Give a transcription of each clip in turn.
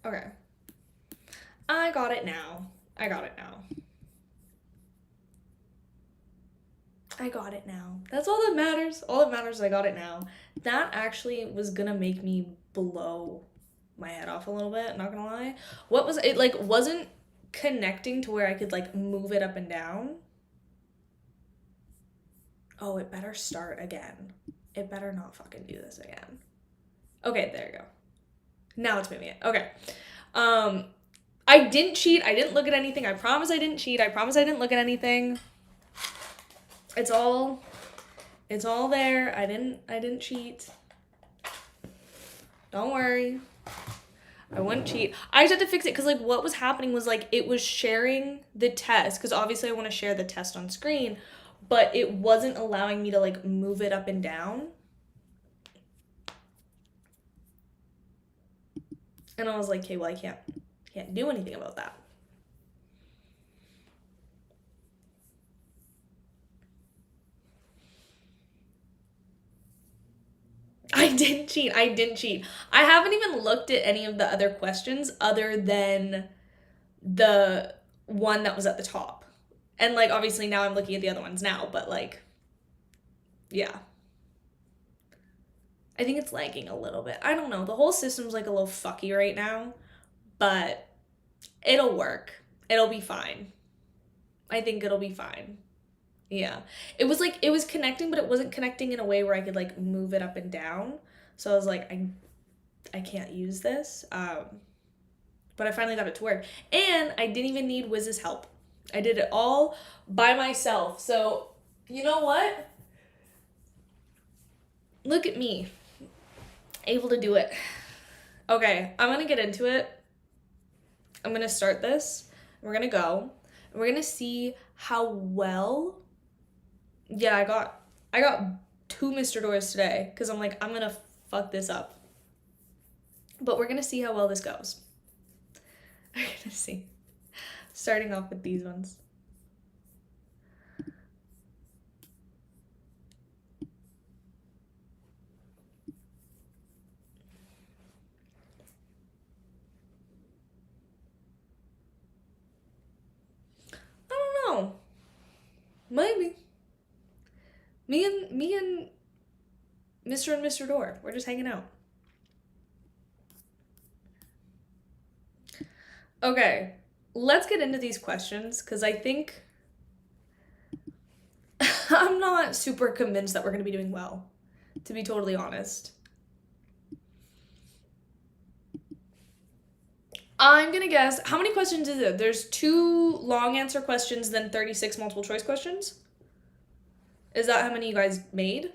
Okay. I got it now. I got it now. I got it now. That's all that matters. All that matters is I got it now. That actually was gonna make me blow my head off a little bit, not gonna lie. What was it, like, wasn't connecting to where I could like move it up and down. Oh, it better start again. It better not fucking do this again. Okay, there you go. Now it's moving it. Okay. I didn't cheat. I didn't look at anything. I promise I didn't cheat. I promise I didn't look at anything. It's all there. I didn't cheat. Don't worry. I wouldn't cheat. I just had to fix it because like what was happening was like it was sharing the test because obviously I want to share the test on screen, but it wasn't allowing me to like move it up and down. And I was like, okay, well I can't do anything about that. I didn't cheat. I haven't even looked at any of the other questions other than the one that was at the top. And like obviously now I'm looking at the other ones now, but like yeah. I think it's lagging a little bit. I don't know. The whole system's like a little fucky right now, but it'll work. It'll be fine. I think it'll be fine. Yeah. It was like it was connecting, but it wasn't connecting in a way where I could like move it up and down. So I was like, I can't use this. But I finally got it to work. And I didn't even need Wiz's help. I did it all by myself. So, you know what? Look at me. Able to do it. Okay, I'm gonna get into it. I'm gonna start this. We're gonna go. And we're gonna see how well. Yeah, I got 2 Mr. Doors today because I'm like, I'm gonna fuck this up. But we're gonna see how well this goes. We're gonna see. Starting off with these ones. I don't know. Maybe. Me and Mr. and Mr. Door. We're just hanging out. Okay, let's get into these questions because I think I'm not super convinced that we're going to be doing well, to be totally honest. I'm going to guess, how many questions is it? There's 2 long answer questions, then 36 multiple choice questions? Is that how many you guys made?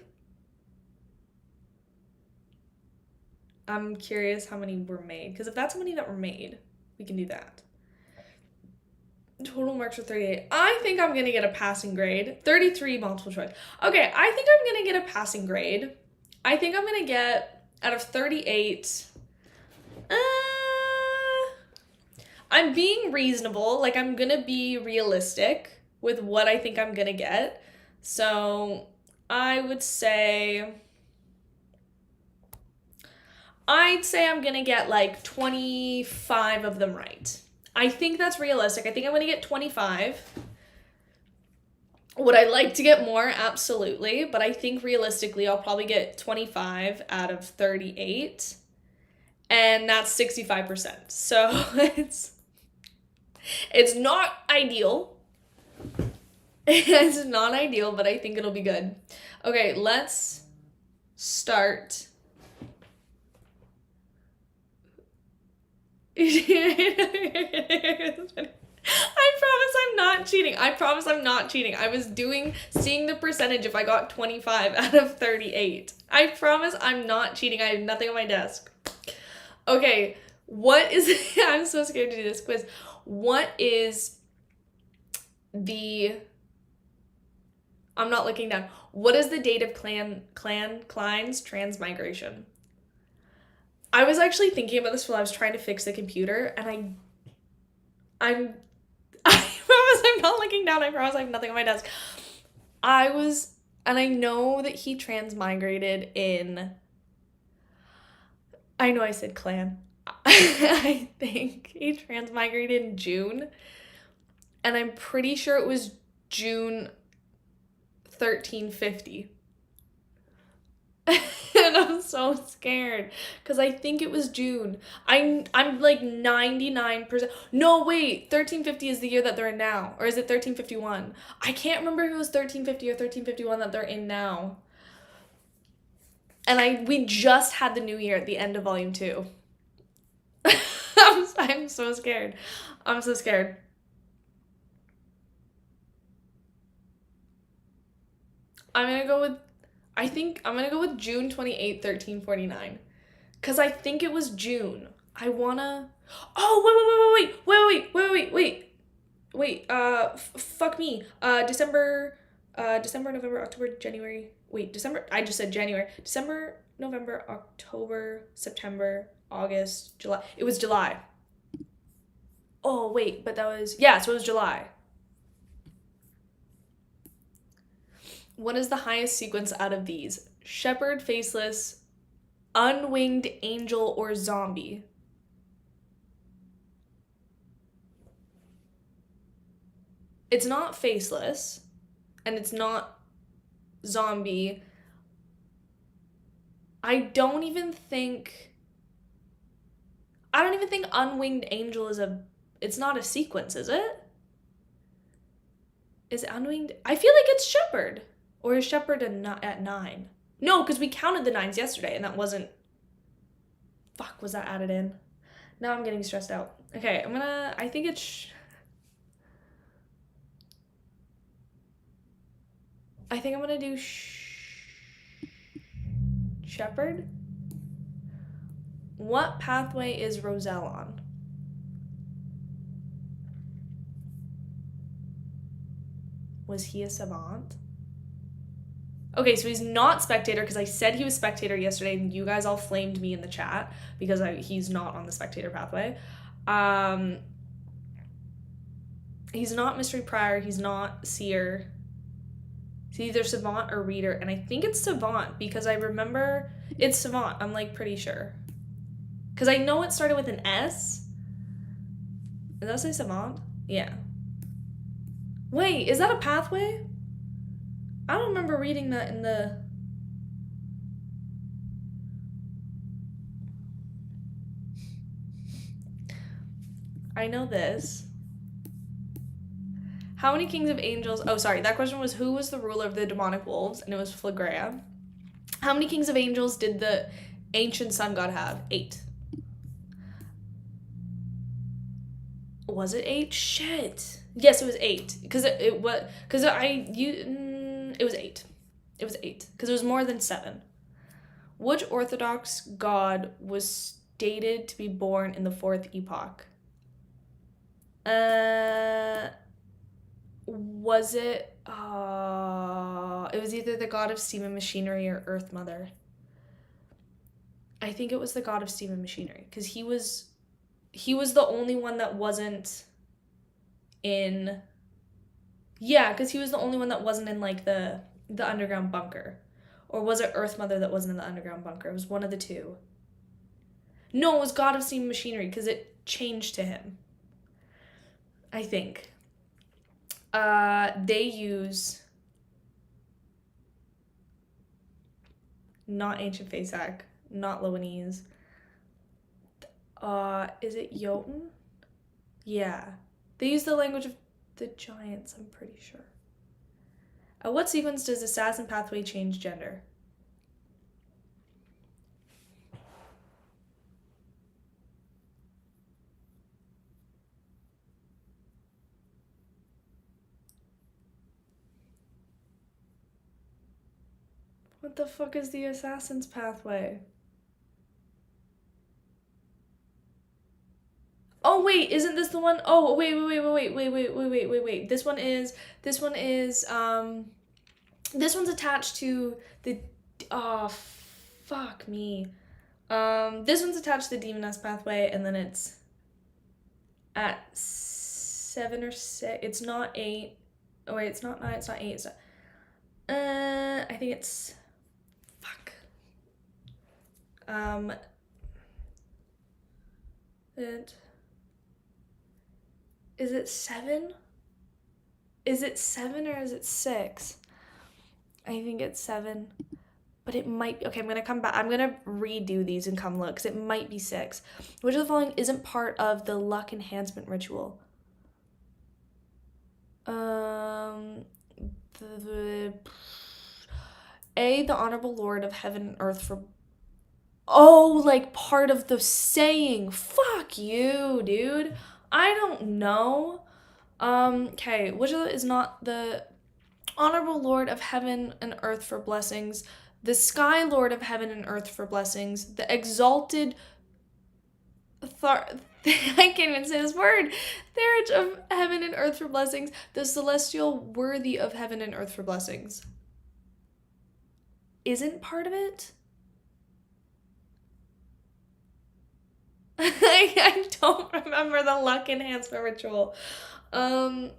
I'm curious how many were made, because if that's how many that were made, we can do that. Total marks are 38. I think I'm going to get a passing grade. 33 multiple choice. Okay, I think I'm going to get a passing grade. I think I'm going to get, out of 38, I'm being reasonable. Like, I'm going to be realistic with what I think I'm going to get. So, I'd say I'm going to get like 25 of them right. I think that's realistic. I think I'm going to get 25. Would I like to get more? Absolutely. But I think realistically, I'll probably get 25 out of 38. And that's 65%. So it's not ideal. It's not ideal, but I think it'll be good. Okay, let's start. I promise I'm not cheating. I was seeing the percentage if I got 25 out of 38. I promise I'm not cheating. I have nothing on my desk. Okay, what is, I'm so scared to do this quiz. What is I'm not looking down. What is the date of Klein's transmigration? I was actually thinking about this while I was trying to fix the computer, and I promise I'm not looking down. I promise I have nothing on my desk. And I know that he transmigrated in, I know I said clan. I think he transmigrated in June. And I'm pretty sure it was June 1350. And I'm so scared because I think it was June. I'm like 99%. No, wait. 1350 is the year that they're in now, or is it 1351? I can't remember if it was 1350 or 1351 that they're in now. And we just had the new year at the end of volume 2. I'm so scared. I'm so scared. I think I'm gonna go with June 28th, 1349. Because I think it was June. I wanna. Oh, wait. Fuck me. December, November, October, January. Wait, December. I just said January. December, November, October, September, August, July. It was July. Oh, wait, but that was. Yeah, so it was July. What is the highest sequence out of these? Shepherd, faceless, unwinged angel, or zombie? It's not faceless, and it's not zombie. I don't even think unwinged angel it's not a sequence, is it? Is it unwinged? I feel like it's shepherd. Or is shepherd at 9? No, because we counted the 9s yesterday, and that wasn't... Fuck, was that added in? Now I'm getting stressed out. Okay, I think it's... I think I'm gonna do shepherd. What pathway is Roselle on? Was he a savant? Okay, so he's not spectator because I said he was spectator yesterday and you guys all flamed me in the chat because he's not on the spectator pathway. He's not mystery prior, he's not seer. It's either savant or reader, and I think it's savant because I remember it's savant. I'm like pretty sure. Because I know it started with an S. Does that say savant? Yeah. Wait, is that a pathway? I don't remember reading that in the... I know this. How many kings of angels... Oh, sorry. That question was who was the ruler of the demonic wolves? And it was Phlegrea. How many kings of angels did the ancient sun god have? 8. Was it 8? Shit. Yes, it was 8. Because it was... Because it was 8. It was 8. Because it was more than 7. Which Orthodox god was stated to be born in the 4th epoch? Was it... it was either the god of steam and machinery or Earth Mother. I think it was the god of steam and machinery. Because he was the only one that wasn't in... Yeah, because he was the only one that wasn't in, like, the underground bunker. Or was it Earth Mother that wasn't in the underground bunker? It was one of the two. No, it was God of Steam and Machinery, because it changed to him. I think. They use... Not Ancient Faceac. Not Loanese. Is it Jotun? Yeah. They use the language of the giants, I'm pretty sure. At what sequence does Assassin Pathway change gender? What the fuck is the Assassin's Pathway? Oh wait, isn't this the one? Oh wait. This one's attached to the fuck me. This one's attached to the Demoness Pathway, and then it's at 7 or 6. It's not 8. Oh wait, it's not 9, it's not 8, it's not... I think it's... Fuck. Is it 7? Is it 7 or is it 6? I think it's 7. But it might, okay, I'm gonna come back. I'm gonna redo these and come look, because it might be 6. Which of the following isn't part of the luck enhancement ritual? The Honorable Lord of Heaven and Earth for... Oh, like part of the saying. Fuck you, dude. I don't know. Okay, which of the is not the Honorable Lord of Heaven and Earth for blessings, the Sky Lord of Heaven and Earth for blessings, the Exalted I can't even say this word. Tharage of Heaven and Earth for blessings, the Celestial Worthy of Heaven and Earth for blessings. Isn't part of it? I don't remember the luck enhancement ritual. I'm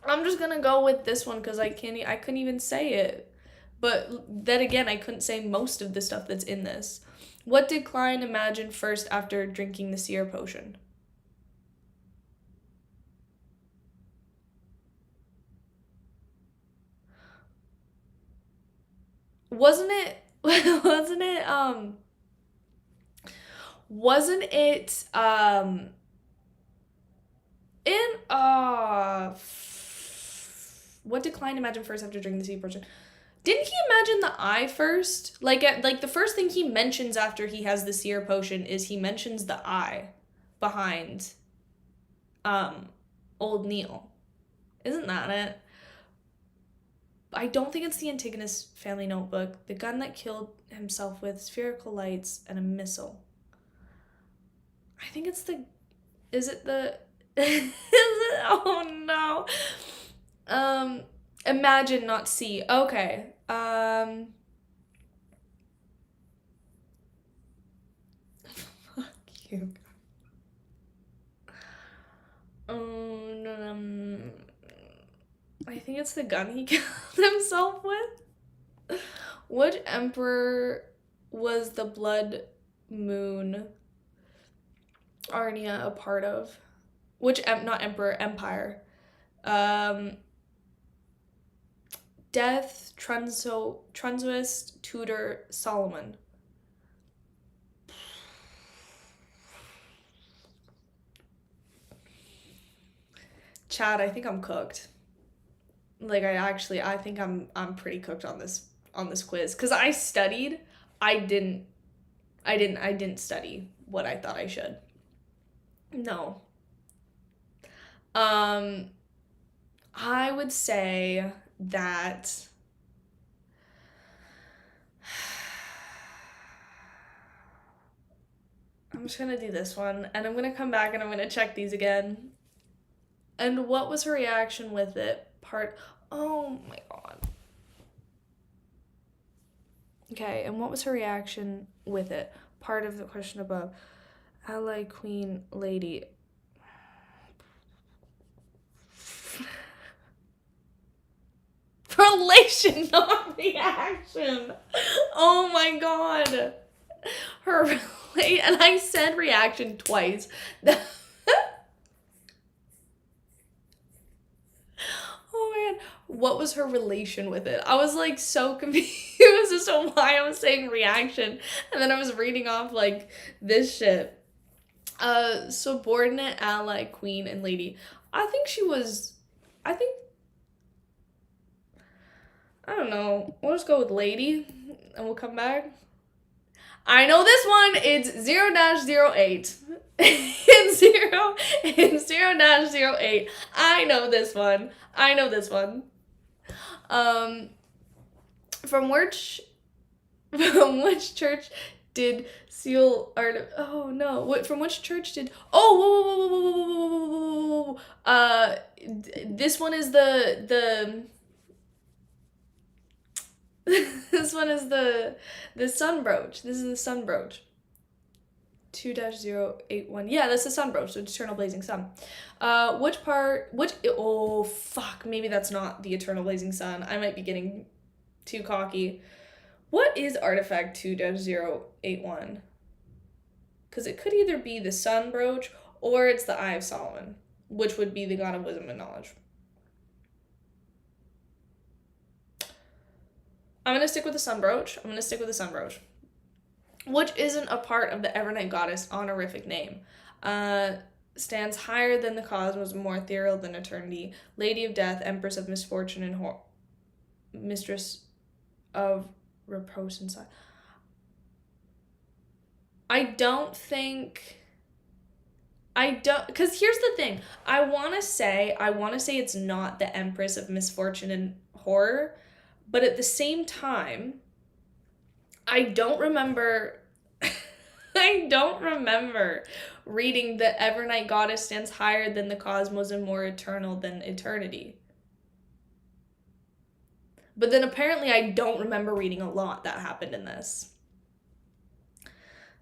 just gonna go with this one because I couldn't even say it. But then again, I couldn't say most of the stuff that's in this. What did Klein imagine first after drinking the seer potion? Wasn't it in what did Klein imagine first after drinking the seer potion? Didn't he imagine the eye first? Like the first thing he mentions after he has the seer potion is he mentions the eye behind old Neil. Isn't that it? I don't think it's the Antigonus family notebook. The gun that killed himself with spherical lights and a missile. I think it's the... Is it the... Is it... Oh, no. Imagine, not see. Okay. Fuck you. I think it's the gun he killed himself with. Which emperor was the Blood Moon Arnia a part of? Which, not emperor, empire. Death, Trunzoist, Tudor, Solomon. Chad, I think I'm cooked. Like I think I'm pretty cooked on this quiz because I studied. I didn't study what I thought I should. No. I would say that I'm just gonna do this one and I'm gonna come back and I'm gonna check these again. And what was her reaction with it? Oh my god. Okay, and what was her reaction with it? Part of the question above. Ally, queen, lady. Relation, not reaction. Oh my god. And I said reaction twice. Oh man, what was her relation with it? I was like so confused as to why I was saying reaction, and then I was reading off like this shit. Subordinate, ally, queen, and lady. I don't know. We'll just go with lady, and we'll come back. I know this one. It's 0-08. It's 0-08. I know this one. From which church did seal art? Oh no! From which church did? Oh, whoa. This one is the. This one is the sun brooch. This is the sun brooch. 2-081. Yeah, that's the sun brooch, so eternal blazing sun. Oh, fuck. Maybe that's not the eternal blazing sun. I might be getting too cocky. What is artifact 2-081? Because it could either be the sun brooch or it's the Eye of Solomon, which would be the god of wisdom and knowledge. I'm going to stick with the sun brooch. Which isn't a part of the Evernight Goddess honorific name. Stands higher than the cosmos, more ethereal than eternity. Lady of Death, Empress of Misfortune and Mistress of Repose and Silence. Because here's the thing. I want to say it's not the Empress of Misfortune and Horror, but at the same time, I don't remember reading that Evernight Goddess stands higher than the cosmos and more eternal than eternity. But then apparently I don't remember reading a lot that happened in this.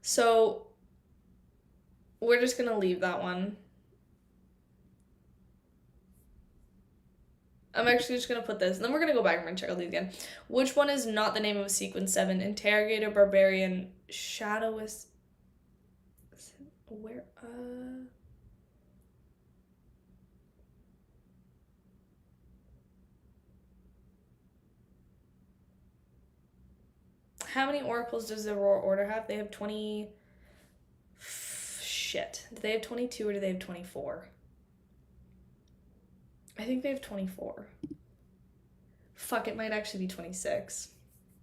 So we're just going to leave that one. I'm actually just going to put this, and then we're going to go back and we're going to check all these again. Which one is not the name of sequence 7? Interrogator, Barbarian, Shadowist. Where, How many oracles does the Aurora Order have? They have 20... Shit. Do they have 22 or do they have 24? I think they have 24. Fuck, it might actually be 26.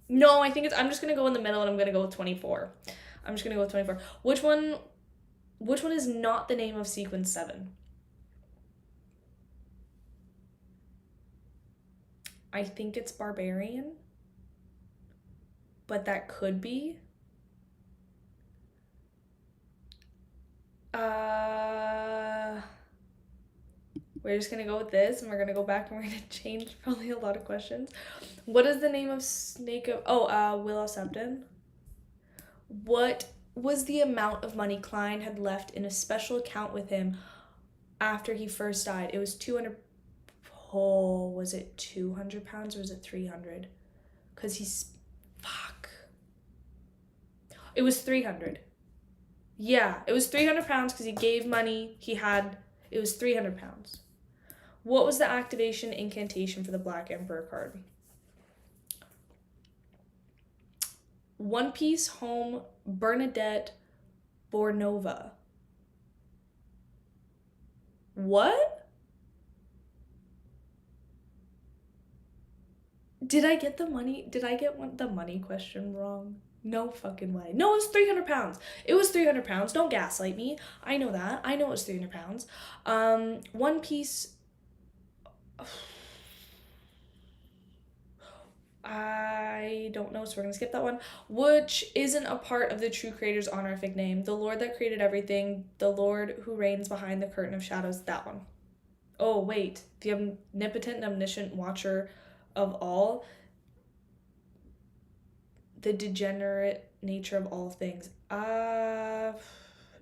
No, I think I'm just going to go in the middle and I'm going to go with 24. I'm just going to go with 24. Which one is not the name of sequence 7? I think it's Barbarian. But that could be. We're just going to go with this, and we're going to go back, and we're going to change probably a lot of questions. What is the name of Snake of... Willow Septon. What was the amount of money Klein had left in a special account with him after he first died? It was 200... Oh, was it 200 pounds or was it 300? Because he's... Fuck. It was 300. Yeah, it was 300 pounds because he gave money. It was 300 pounds. What was the activation incantation for the Black Emperor card? One Piece Home Bernadette Bornova. What? Did I get the money question wrong? No fucking way. No, it was 300 pounds. It was 300 pounds. Don't gaslight me. I know that. I know it was 300 pounds. One Piece... I don't know, so we're going to skip that one. Which isn't a part of the true creator's honorific name. The Lord that created everything. The Lord who reigns behind the curtain of shadows. That one. Oh, wait. The omnipotent and omniscient watcher of all. The degenerate nature of all things. Now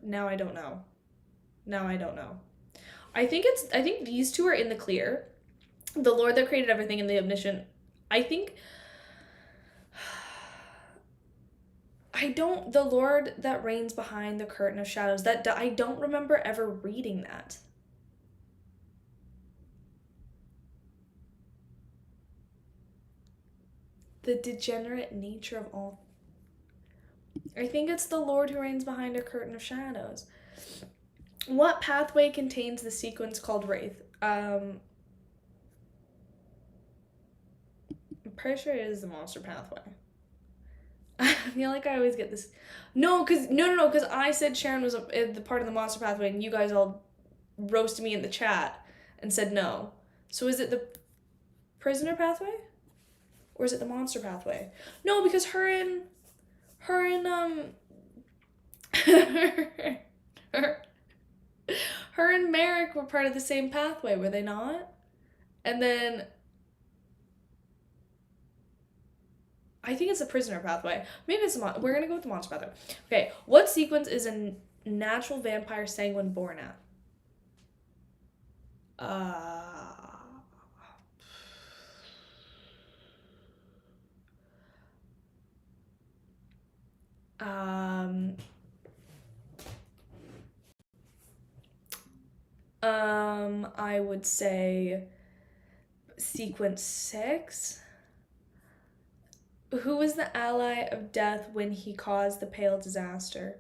I don't know. I think these two are in the clear. The Lord that created everything and the omniscient. The Lord that reigns behind the curtain of shadows. That I don't remember ever reading that. The degenerate nature of all. I think it's the Lord who reigns behind a curtain of shadows. What pathway contains the sequence called Wraith? I'm pretty sure it is the monster pathway. I feel like I always get this. No, because I said Sharon was the part of the monster pathway, and you guys all roasted me in the chat and said no. So is it the prisoner pathway? Or is it the monster pathway? No, because her and Merrick were part of the same pathway, were they not? And then I think it's the prisoner pathway. Maybe it's we're gonna go with the monster pathway. Okay, what sequence is a natural vampire sanguine born at? I would say sequence 6. Who was the ally of death when he caused the Pale disaster?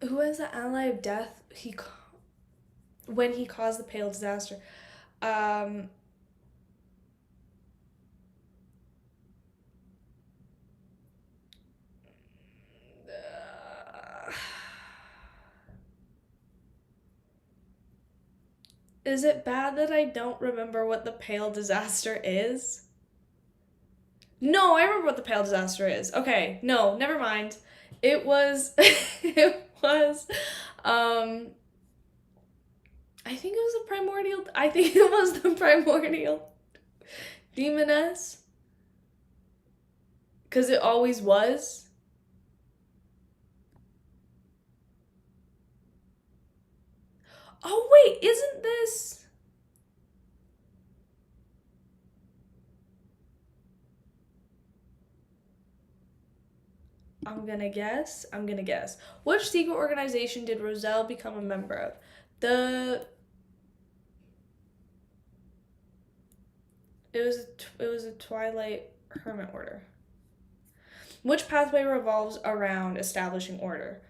Who was the ally of death when he caused the Pale disaster? Um, is it bad that I don't remember what the Pale disaster is? No, I remember what the Pale disaster is. Okay, no, never mind. It was, it was, um, I think it was the primordial. I think it was the primordial demoness. Because it always was. Oh, wait, isn't this. I'm gonna guess. Which secret organization did Roselle become a member of? It was a Twilight Hermit Order. Which pathway revolves around establishing order?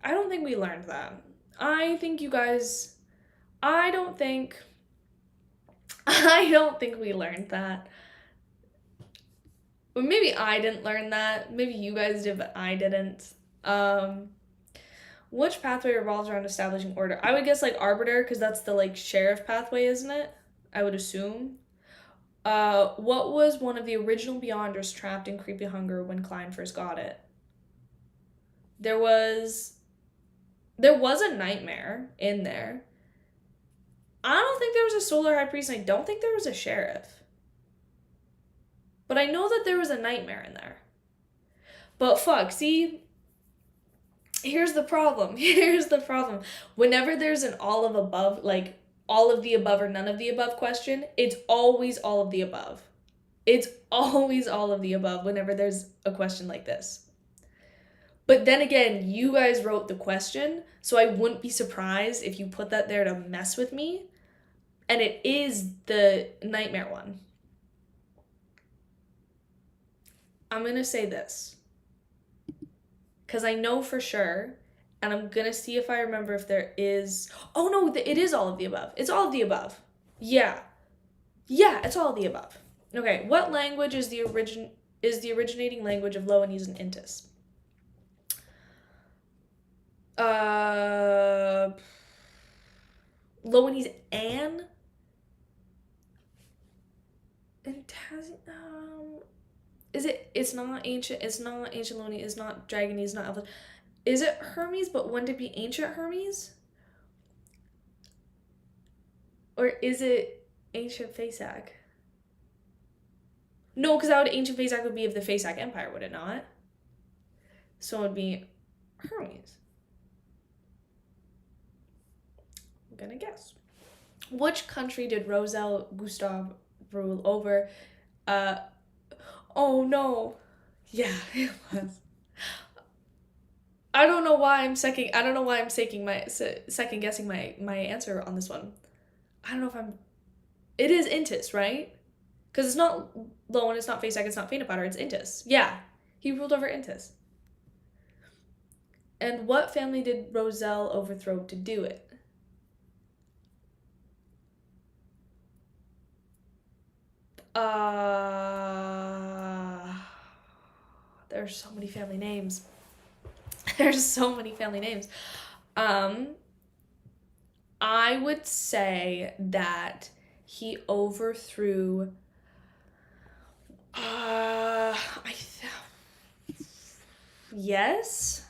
I don't think we learned that. I think you guys. I don't think. I don't think we learned that. Or maybe I didn't learn that. Maybe you guys did, but I didn't. Which pathway revolves around establishing order? I would guess like Arbiter, because that's the like sheriff pathway, isn't it? I would assume. What was one of the original Beyonders trapped in Creepy Hunger when Klein first got it? There was a nightmare in there. I don't think there was a Solar High Priest, and I don't think there was a sheriff. But I know that there was a nightmare in there. But fuck, see, here's the problem. Whenever there's an all of above, like all of the above or none of the above question, it's always all of the above. It's always all of the above whenever there's a question like this. But then again, you guys wrote the question, so I wouldn't be surprised if you put that there to mess with me. And it is the nightmare one. I'm going to say this, because I know for sure, and I'm going to see if I remember if there is... Oh, no, it is all of the above. It's all of the above. Yeah. Yeah, it's all of the above. Okay, what language is the originating language of Loanese and Intis? Loanese and it's not ancient Loanese, it's not Dragonese, it's not Elvish. Is it Hermes, but wouldn't it be ancient Hermes? Or is it ancient Faesac? No, because ancient Faesac would be of the Faesac Empire, would it not? So it would be Hermes. I'm gonna guess. Which country did Roselle Gustav rule over? Oh no. Yeah, it was. I don't know why I'm second guessing my answer on this one. I don't know if I'm. It is Intis, right? Because it's not Loan, it's not Faesac, it's not Phaenopotter, it's Intis. Yeah, he ruled over Intis. And what family did Roselle overthrow to do it? There's so many family names. I would say that he overthrew. Yes,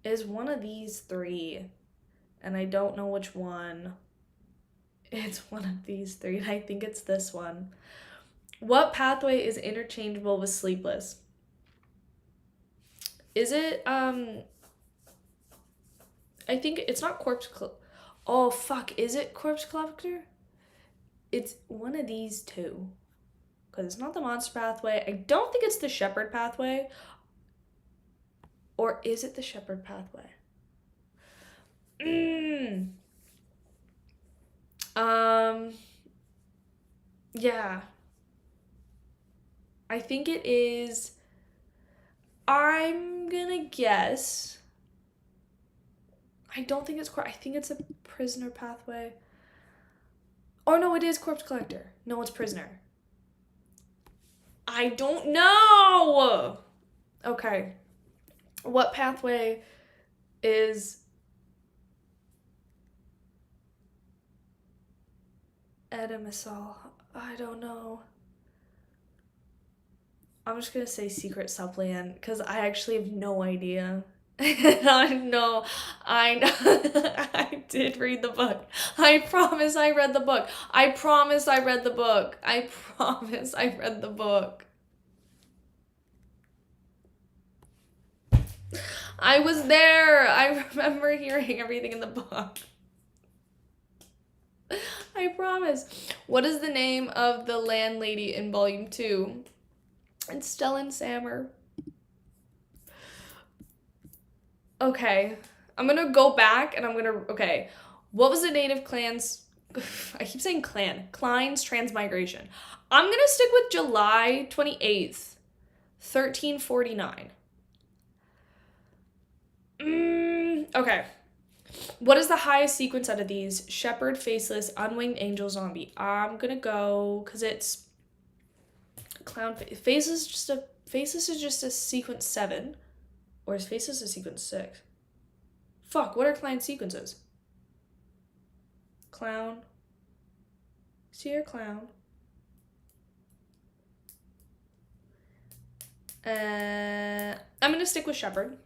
is one of these three, and I don't know which one. It's one of these three, and I think it's this one. What pathway is interchangeable with Sleepless? Is it, I think it's not Corpse... Oh, fuck, is it Corpse Collector? it's one of these two. Because it's not the monster pathway. I don't think it's the shepherd pathway. Or is it the shepherd pathway? Yeah. I think it is. I'm gonna guess. I don't think it's I think it's a prisoner pathway. Or no, it is corpse collector. No, it's prisoner. I don't know. Okay. What pathway is Edamisol? I don't know. I'm just gonna say secret supplicant because I actually have no idea. I know, I did read the book. I promise I read the book. I promise I read the book. I promise I read the book. I was there. I remember hearing everything in the book. I promise. What is the name of the landlady in volume 2? It's Stellan Sammer. Okay. I'm gonna go back and okay. What was the native clan's, I keep saying clan, Klein's transmigration. I'm gonna stick with July 28th, 1349. Okay. What is the highest sequence out of these? Shepherd, faceless, unwinged angel, zombie. I'm gonna go, because it's clown face. Faceless is just a sequence 7. Or is faceless a sequence 6? Fuck, what are clown sequences? Clown. Seer, clown. I'm gonna stick with shepherd.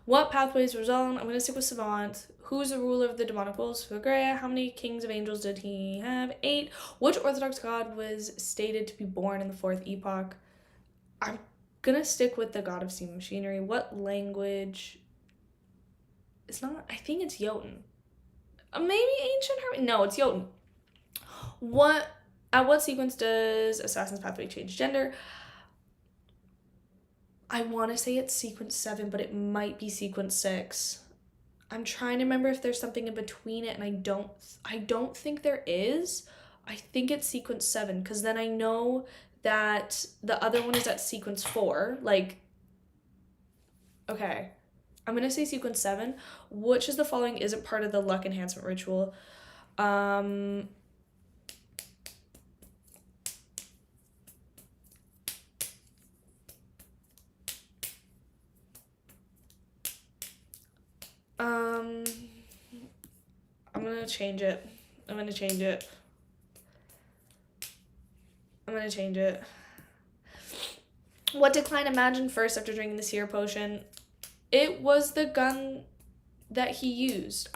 What pathways result? I'm gonna stick with savant. Who's the ruler of the demonicals? Fugrea. How many kings of angels did he have? 8. Which Orthodox god was stated to be born in the 4th epoch? I'm gonna stick with the god of steam machinery. What language? It's not. I think it's Jotun. Maybe ancient. No, it's Jotun. At what sequence does Assassin's Pathway change gender? I want to say it's sequence 7, but it might be sequence 6. I'm trying to remember if there's something in between it, and I don't think there is. I think it's sequence 7, because then I know that the other one is at sequence 4. Like, okay. I'm going to say sequence 7. Which is the following isn't part of the luck enhancement ritual? I'm gonna change it. I'm gonna change it. What did Klein imagine first after drinking the seer potion? It was the gun that he used.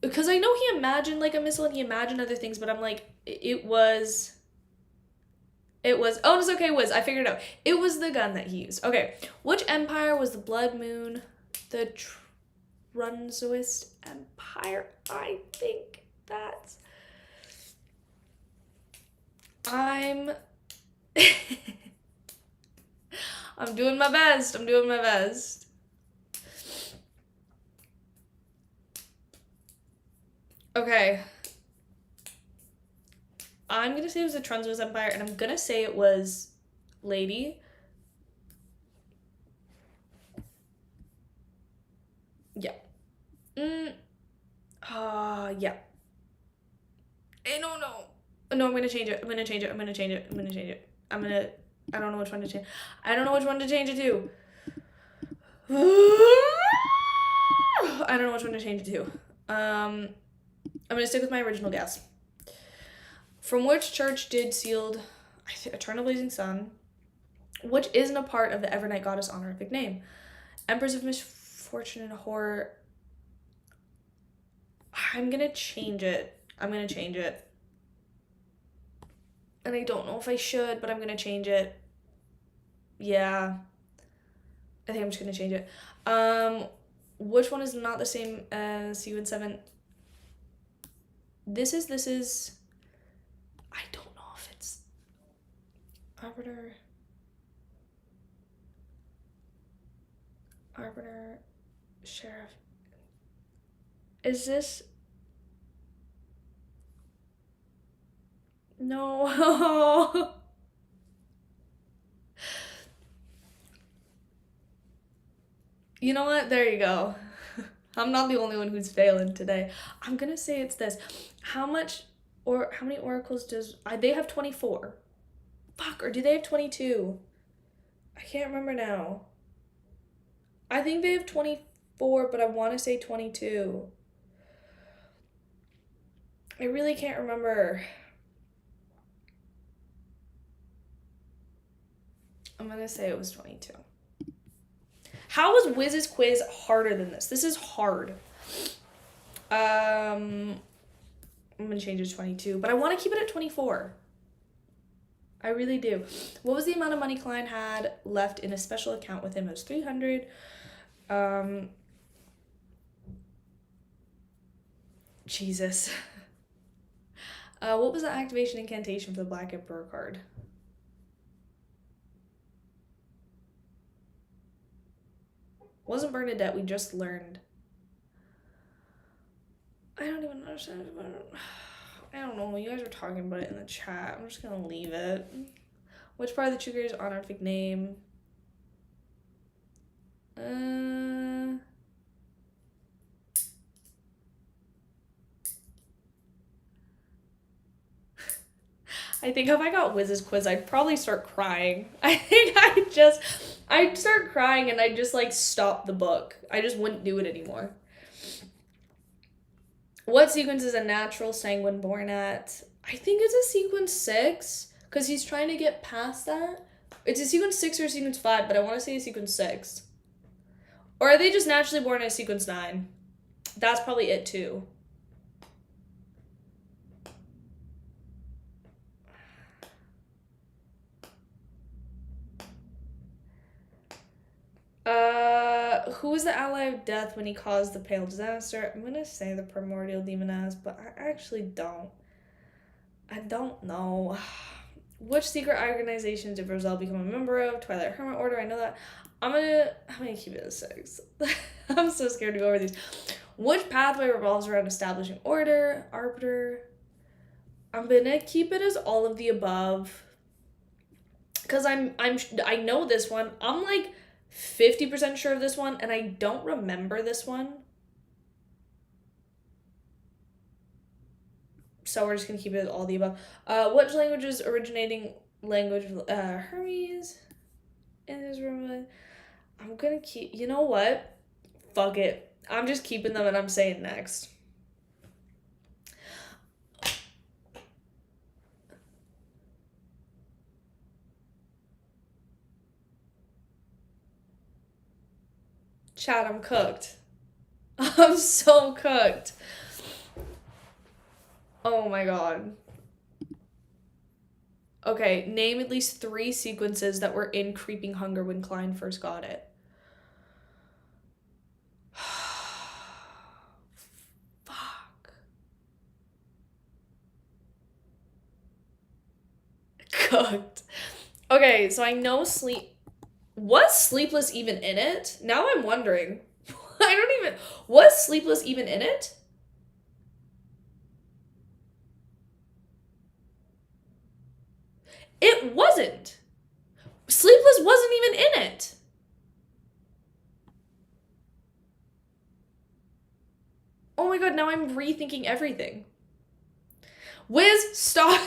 Because I know he imagined like a missile and he imagined other things, but I'm like, it was, oh, it's okay, Wiz, I figured it out. It was the gun that he used. Okay, which empire was the Blood Moon? The Trunzoist Empire. I think that's... I'm doing my best. Okay. I'm gonna say it was the Trunzoist Empire, and I'm gonna say it was Lady. Yeah. Yeah. I don't know. No, I'm gonna change it. I don't know which one to change. I don't know which one to change it to. I don't know which one to change it to. I'm gonna stick with my original guess. From which church did sealed Eternal Blazing Sun, which isn't a part of the Evernight Goddess honorific name? Empress of Misfortune and Horror. I'm gonna change it. And I don't know if I should, but I'm gonna change it. Yeah. I think I'm just gonna change it. Which one is not the same as sequence 7? This is, I don't know if it's arbiter, sheriff. Is this, no. You know what? There you go. I'm not the only one who's failing today. I'm gonna say it's this. How many oracles does they have? 24. Fuck, or do they have 22? I can't remember now. I think they have 24, but I want to say 22. I really can't remember. I'm gonna say it was 22. How was Wiz's quiz harder than this? This is hard. I'm gonna change it to 22, but I want to keep it at 24. I really do. What was the amount of money Klein had left in a special account with him? It was 300. Jesus. What was the activation incantation for the Black Emperor card? Wasn't Bernadette, we just learned. I don't even understand. I don't know. You guys were talking about it in the chat. I'm just gonna leave it. Which part of the trigger is honorific name? I think if I got Wiz's quiz, I'd probably start crying. I think I'd start crying and I'd just like stop the book. I just wouldn't do it anymore. What sequence is a natural sanguine born at? I think it's a sequence 6, because he's trying to get past that. It's a sequence 6 or a sequence 5, but I want to say a sequence 6. Or are they just naturally born at a sequence 9? That's probably it too. Who was the ally of death when he caused the pale disaster? I'm gonna say the primordial demoness, but I actually don't. I don't know. Which secret organization did Roselle become a member of? Twilight Hermit Order, I know that. I'm gonna keep it at 6. I'm so scared to go over these. Which pathway revolves around establishing order? Arbiter. I'm gonna keep it as all of the above. Cause I know this one. I'm like 50% sure of this one, and I don't remember this one. So we're just gonna keep it all the above. Which language is originating language of Hermes in his room? I'm gonna keep, you know what? Fuck it. I'm just keeping them and I'm saying next. Chat, I'm cooked. I'm so cooked. Oh my god. Okay, name at least 3 sequences that were in Creeping Hunger when Klein first got it. Fuck. Cooked. Okay, so I know Was Sleepless even in it? Now I'm wondering. Was Sleepless even in it? It wasn't. Sleepless wasn't even in it. Oh my god, now I'm rethinking everything. Wiz, stop.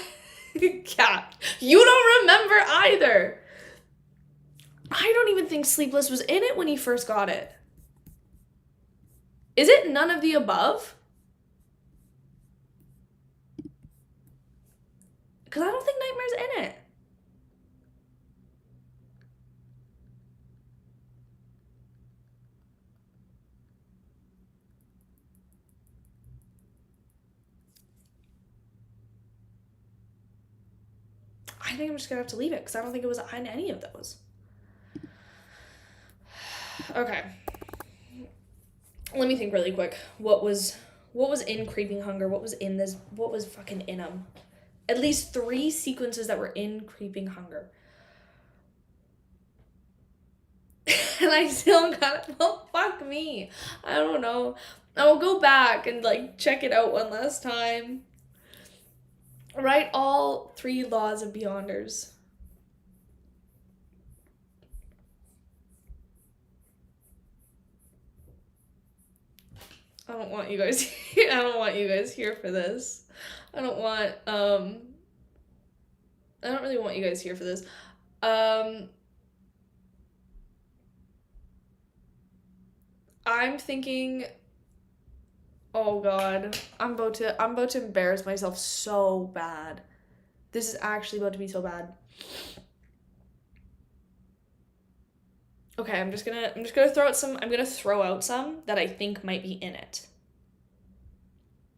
Cat, you don't remember either. I don't even think Sleepless was in it when he first got it. Is it none of the above? Because I don't think Nightmare's in it. I think I'm just gonna have to leave it because I don't think it was in any of those. Okay. Let me think really quick. What was What was in Creeping Hunger? What was in this? What was fucking in them? At least 3 sequences that were in Creeping Hunger. And I still got it. Well, fuck me. I don't know. I'll go back and like check it out one last time. Write all 3 laws of Beyonders. I don't want you guys here. I don't want you guys here for this. I don't really want you guys here for this. I'm thinking, oh god, I'm about to embarrass myself so bad. This is actually about to be so bad. Okay, I'm just gonna throw out some. I'm gonna throw out some that I think might be in it.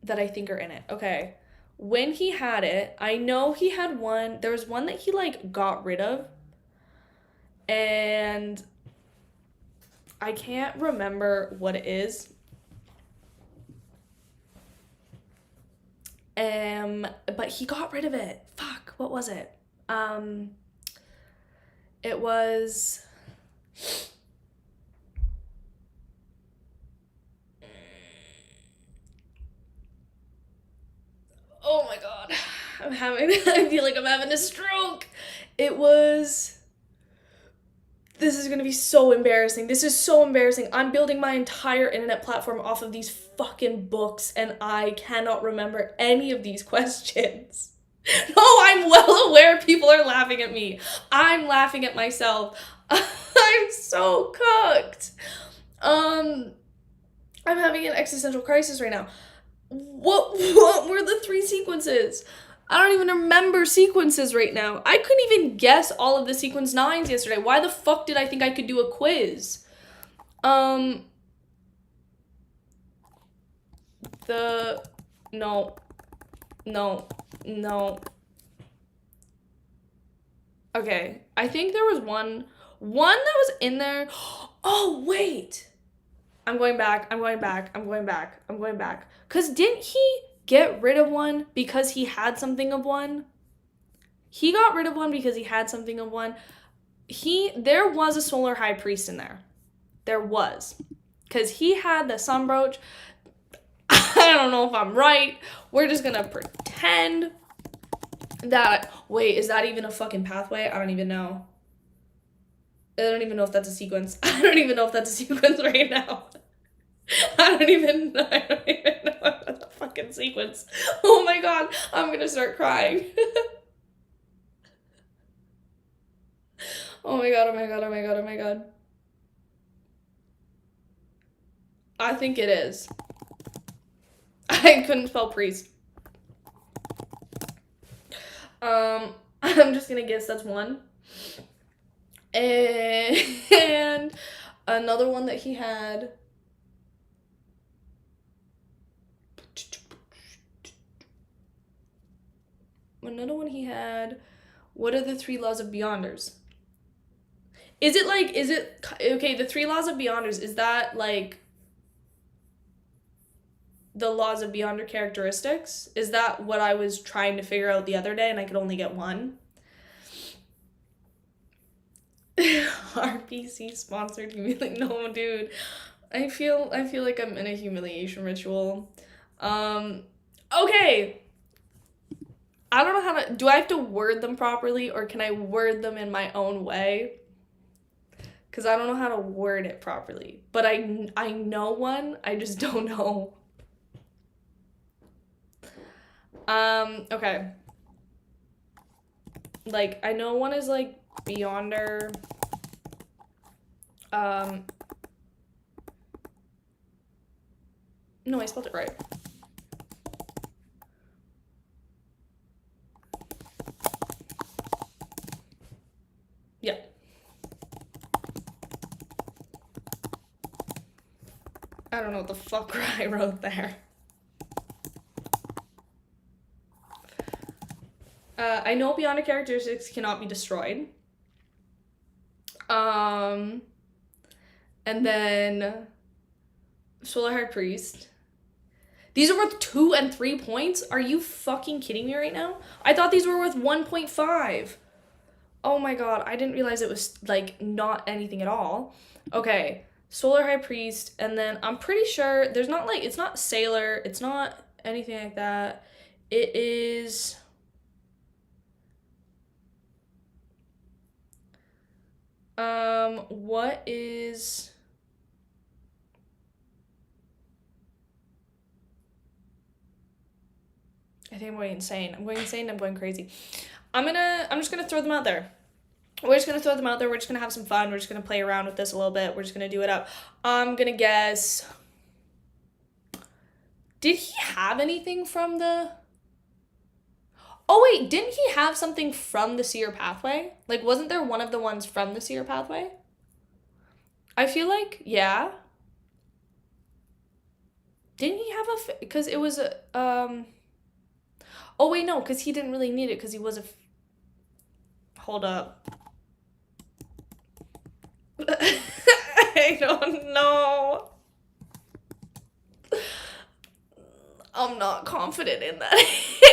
That I think are in it. Okay. When he had it, I know he had one. There was one that he like got rid of. And I can't remember what it is. But he got rid of it. Fuck, what was it? It was oh my god. I feel like I'm having a stroke. It was This is gonna be so embarrassing. This is so embarrassing. I'm building my entire internet platform off of these fucking books, and I cannot remember any of these questions. No, I'm well aware people are laughing at me. I'm laughing at myself. I'm so cooked. I'm having an existential crisis right now. What were the 3 sequences? I don't even remember sequences right now. I couldn't even guess all of the sequence 9s yesterday. Why the fuck did I think I could do a quiz? No. Okay, I think there was one that was in there. Oh, wait. I'm going back. Because didn't he get rid of one because he had something of one? He got rid of one because he had something of one. There was a solar high priest in there. There was. Because he had the sun brooch. I don't know if I'm right. We're just gonna pretend that... Wait, is that even a fucking pathway? I don't even know. I don't even know if that's a sequence. I don't even know if that's a sequence right now. I don't even know if that's a fucking sequence. Oh my god, I'm gonna start crying. Oh my god. I think it is. I couldn't spell priest. I'm just gonna guess that's one. And another one that he had. What are the 3 laws of Beyonders? Is it okay, the 3 laws of Beyonders, is that like the laws of Beyonder characteristics? Is that what I was trying to figure out the other day and I could only get one? RPC sponsored humiliation. No, dude. I feel like I'm in a humiliation ritual. Okay. I don't know how to... Do I have to word them properly, or can I word them in my own way? Because I don't know how to word it properly. But I know one, I just don't know. Okay. Like, I know one is, like, Beyonder. No, I spelled it right. Yeah. I don't know what the fuck I wrote there. I know Beyonder characteristics cannot be destroyed. And then Solar High Priest. These are worth 2 and 3 points? Are you fucking kidding me right now? I thought these were worth 1.5. Oh my god, I didn't realize it was, like, not anything at all. Okay, Solar High Priest, and then I'm pretty sure there's not, like, it's not Sailor, it's not anything like that. It is... what is... I think I'm going insane. I'm going insane, I'm going crazy. I'm just gonna throw them out there. We're just gonna throw them out there. We're just gonna have some fun. We're just gonna play around with this a little bit. We're just gonna do it up. I'm gonna guess. Did he have anything from the... Oh wait, didn't he have something from the Seer Pathway? Like, wasn't there one of the ones from the Seer Pathway? I feel like, yeah. Didn't he have a... Because it was a... Oh wait, no, because he didn't really need it because he was a... Hold up. I don't know. I'm not confident in that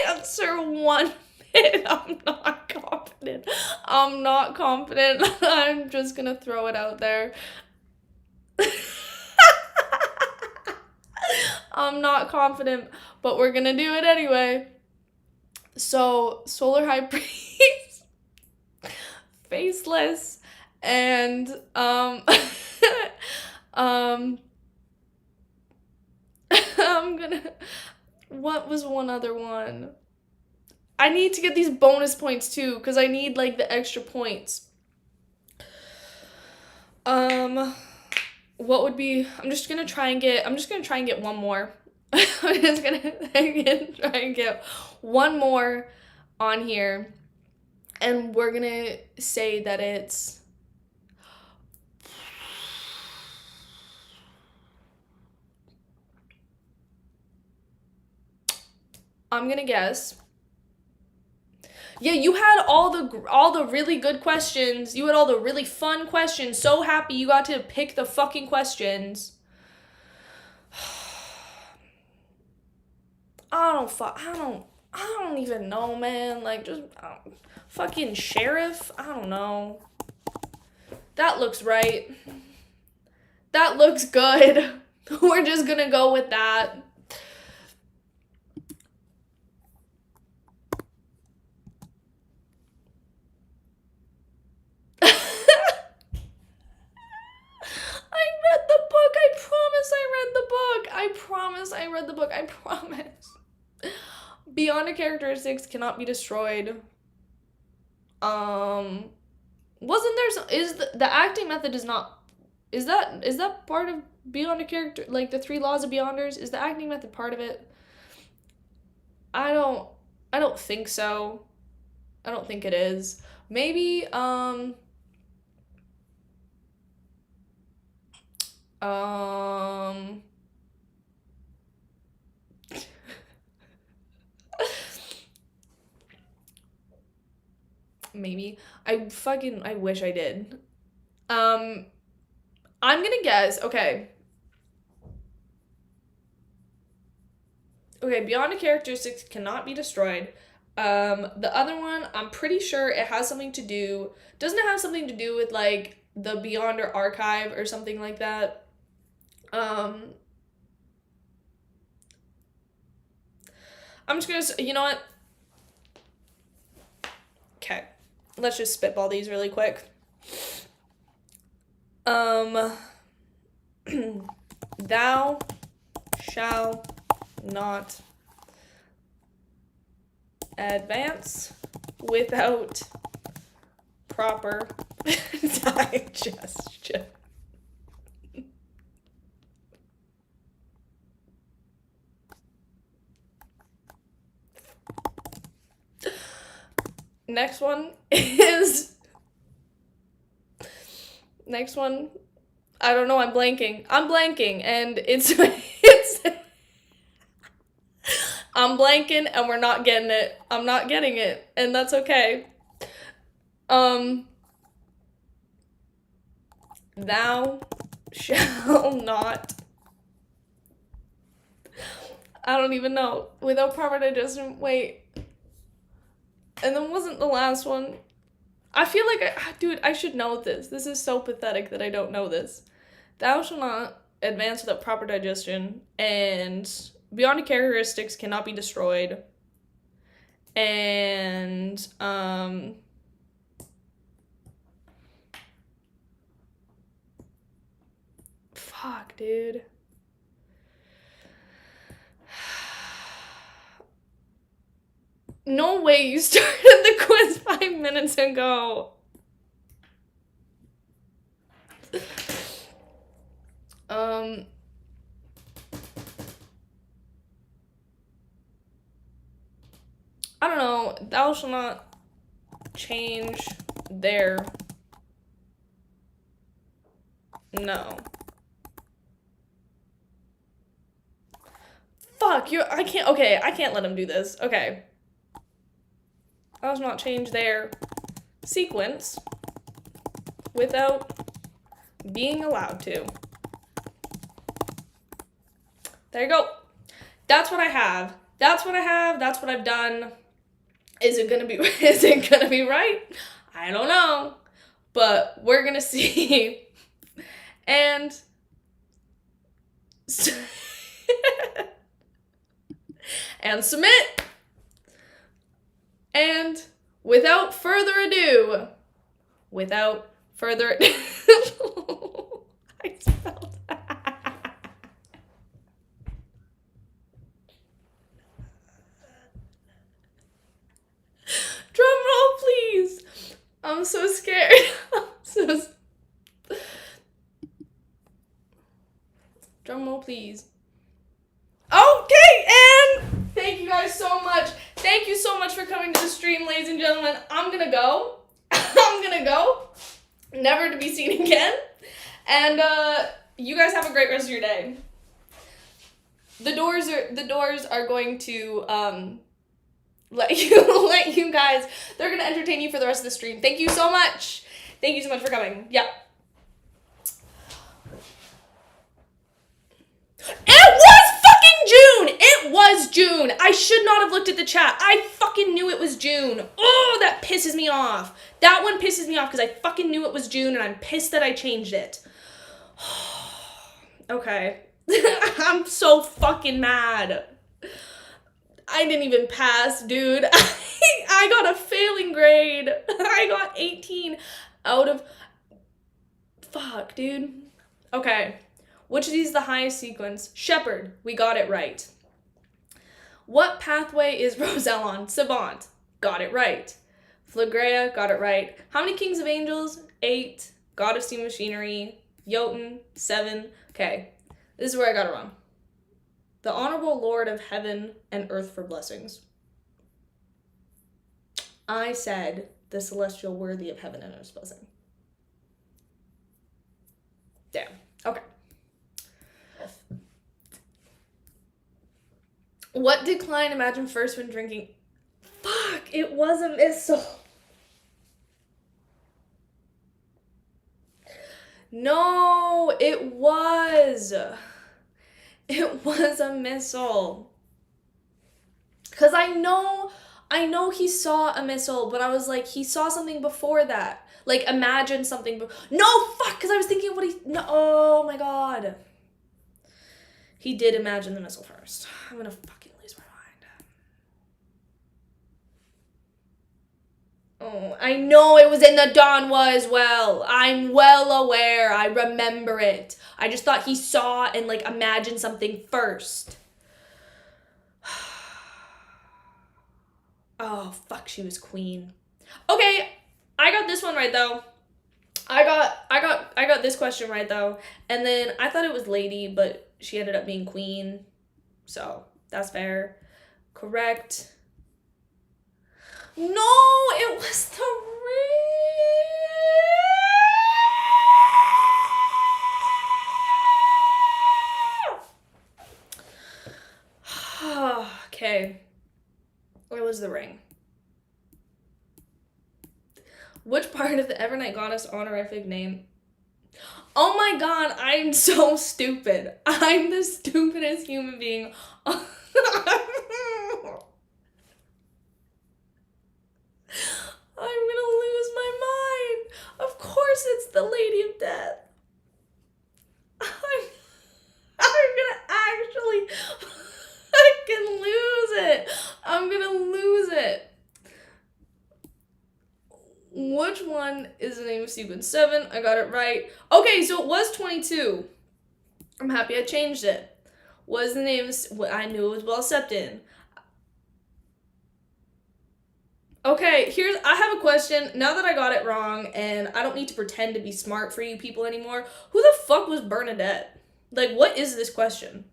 answer one bit. I'm not confident. I'm not confident. I'm just gonna throw it out there. I'm not confident, but we're gonna do it anyway. So, Solar High Priest, Faceless, and, I'm gonna... What was one other one? I need to get these bonus points too, because I need, like, the extra points. What would be... I'm just gonna try and get one more. I'm just gonna try and get one more on here. And we're gonna say that it's... I'm gonna guess. Yeah, you had all the really good questions. You had all the really fun questions. So happy you got to pick the fucking questions. I don't even know, man. Like, just fucking sheriff. I don't know. That looks right. That looks good. We're just gonna go with that. I read the book. I promise. Beyond a characteristics cannot be destroyed. Wasn't there is the acting method is not... Is that part of Beyond a Character, like the 3 laws of Beyonders? Is the acting method part of it? I don't think so. I don't think it is. Maybe maybe. I wish I did. I'm gonna guess, okay, Beyond a characteristic cannot be destroyed. The other one, I'm pretty sure it has something to do... Doesn't it have something to do with, like, the Beyonder archive or something like that? I'm just gonna... You know what? Okay. Let's just spitball these really quick. Thou shall not advance without proper digestion. Next one, I don't know, I'm blanking, and it's I'm blanking, and we're not getting it. I'm not getting it, and that's okay. Thou shall not I don't even know. Without proper digestion, wait. And then wasn't the last one. I feel like, dude, I should know this. This is so pathetic that I don't know this. Thou shalt not advance without proper digestion, and beyond characteristics cannot be destroyed. And, fuck, dude. No way you started the quiz 5 minutes ago. I don't know. Thou shalt not change their... No. Fuck, I can't let him do this. Okay. Thou shalt not change their sequence without being allowed to. There you go. That's what I have. That's what I've done. Is it gonna be right? I don't know. But we're gonna see. And and submit. And without further ado, I spelled that. Drum roll, please. I'm so scared. Drum roll, please. Okay, and thank you guys so much. Thank you so much for coming to the stream, ladies and gentlemen. I'm gonna go. Never to be seen again. And you guys have a great rest of your day. The doors are going to let you guys. They're gonna entertain you for the rest of the stream. Thank you so much. Thank you so much for coming. Yeah. It was June. I should not have looked at the chat. I fucking knew it was June. Oh, that pisses me off. That one pisses me off because I fucking knew it was June and I'm pissed that I changed it. Okay. I'm so fucking mad. I didn't even pass, dude. I got a failing grade. I got 18 out of... Fuck, dude. Okay. Which of these is the highest sequence? Shepherd. We got it right. What pathway is Roselle on? Savant. Got it right. Phlegraea. Got it right. How many kings of angels? 8. God of steam machinery. Jotun. 7. Okay. This is where I got it wrong. The honorable Lord of heaven and earth for blessings. I said the celestial worthy of heaven and earth's blessing. Damn. Okay. What did Klein imagine first when drinking? Fuck, it was a missile. No, it was. It was a missile. Because I know he saw a missile, but I was like, he saw something before that. Like, imagine something. No, fuck, because I was thinking no, oh my god. He did imagine the missile first. I'm gonna fucking lose my mind. Oh, I know it was in the Donwa as well. I'm well aware. I remember it. I just thought he saw and, like, imagined something first. Oh, fuck, she was queen. Okay, I got this one right, though. I got this question right, though. And then I thought it was lady, but she ended up being queen. So, that's fair. Correct. No, it was the ring. Okay. Where was the ring? Which part of the Evernight Goddess honorific name? Oh my god, I'm so stupid. I'm the stupidest human being on I'm gonna lose my mind. Of course it's the Lady of Death. I'm gonna actually fucking lose it. I'm gonna lose it. Which one is the name of sequence 7? I got it right. Okay, so it was 22. I'm happy I changed it. Was the name of, I knew it was Well-Septon. Okay, I have a question. Now that I got it wrong, and I don't need to pretend to be smart for you people anymore, who the fuck was Bernadette? Like, what is this question?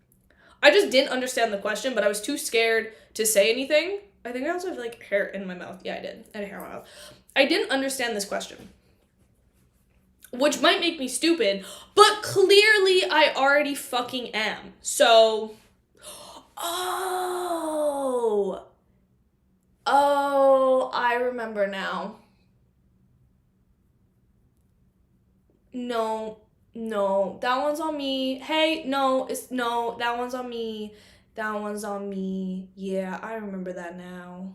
I just didn't understand the question, but I was too scared to say anything. I think I also have, like, hair in my mouth. Yeah, I did. I had hair in my mouth. I didn't understand this question, which might make me stupid, but clearly I already fucking am. So, oh, I remember now. No, that one's on me. Hey, no, that one's on me. That one's on me. Yeah, I remember that now.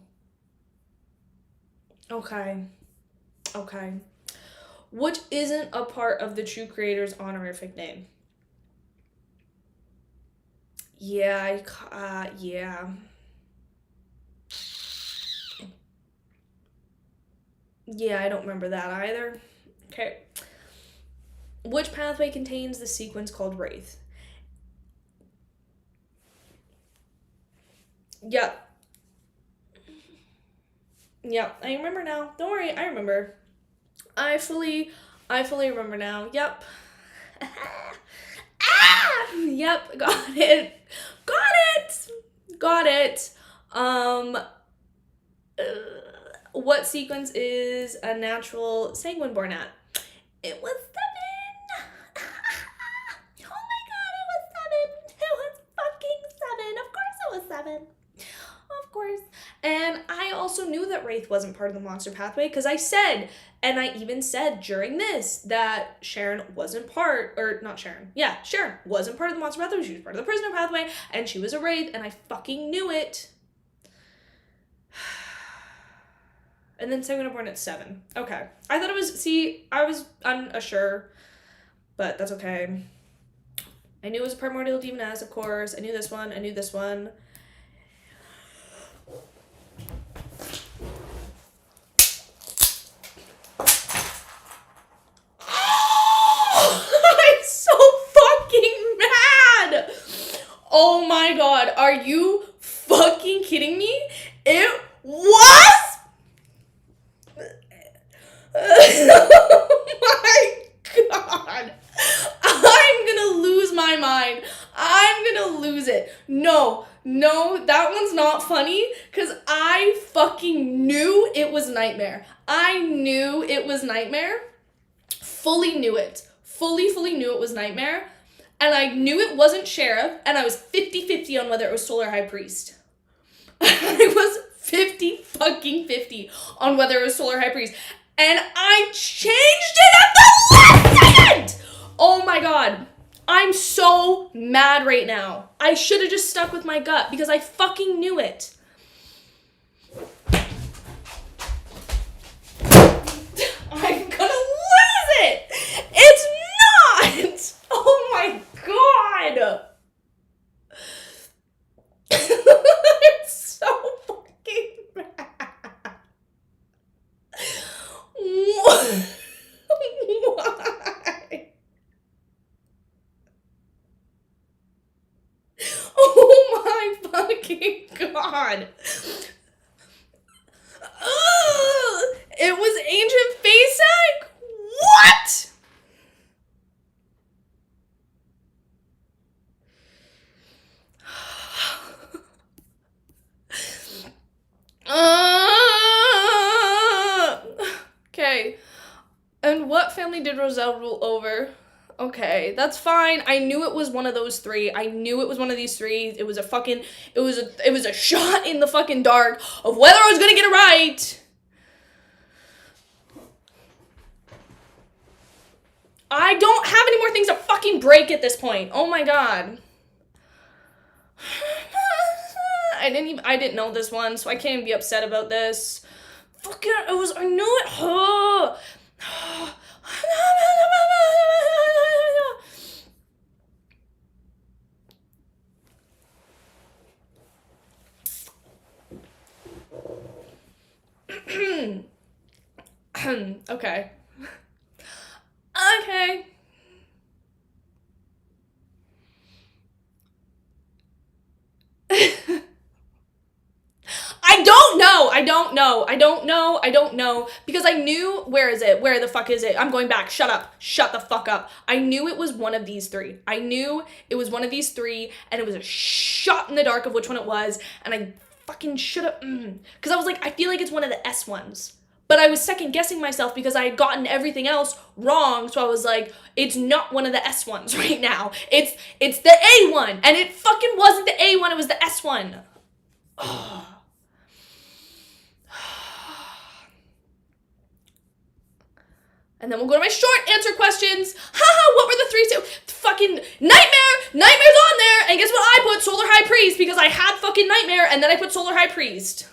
Okay. Which isn't a part of the true creator's honorific name? Yeah, yeah. Yeah, I don't remember that either. Okay. Which pathway contains the sequence called Wraith? Yep. I remember now. Don't worry, I remember. I fully remember now. Yep. Yep, got it. Got it. What sequence is a natural sanguine born at? It was 7. Oh my god, it was 7. It was fucking 7. Of course it was 7. Of course. And I also knew that Wraith wasn't part of the monster pathway because I said, and I even said during this, that Sharon wasn't part, or not Sharon. Yeah, Sharon wasn't part of the monster pathway. She was part of the prisoner pathway, and she was a Wraith, and I fucking knew it. And then Sanguine born at 7. Okay. I thought it was, I was unsure, but that's okay. I knew it was a primordial demoness, of course. I knew this one. I'm so fucking mad! Oh my god, are you fucking kidding me? It was? Oh my god. I'm gonna lose my mind. I'm gonna lose it. No, that one's not funny because I fucking knew it was Nightmare. I knew it was Nightmare. Fully knew it. Fully knew it was Nightmare. And I knew it wasn't Sheriff, and I was 50-50 on whether it was Soul or High Priest. I was 50 on whether it was Soul or High Priest. And I changed it at the last second! Oh my god. I'm so mad right now. I should have just stuck with my gut because I fucking knew it. I'm gonna lose it! It's not! Oh my god! I'm so fucking mad. Why? Oh my fucking god. It was Ancient Faceac? What? Okay. And what family did Roselle rule over? Okay, that's fine. I knew it was one of those 3. I knew it was one of these 3. It was a shot in the fucking dark of whether I was gonna get it right. I don't have any more things to fucking break at this point. Oh my god. I didn't know this one, so I can't even be upset about this. Fuck it, I knew it. Oh. Okay. Okay. I don't know. Because I knew, where is it? Where the fuck is it? I'm going back. Shut up. Shut the fuck up. I knew it was one of these three. I knew it was one of these three, and it was a shot in the dark of which one it was, and I fucking should have, because I was like, I feel like it's one of the S ones. But I was second guessing myself because I had gotten everything else wrong, so I was like, it's not one of the S ones right now. It's the A one, and it fucking wasn't the A one, it was the S one. And then we'll go to my short answer questions. Haha, what were the three? Fucking Nightmare! Nightmare's on there! And guess what I put? Solar High Priest, because I had fucking Nightmare, and then I put Solar High Priest.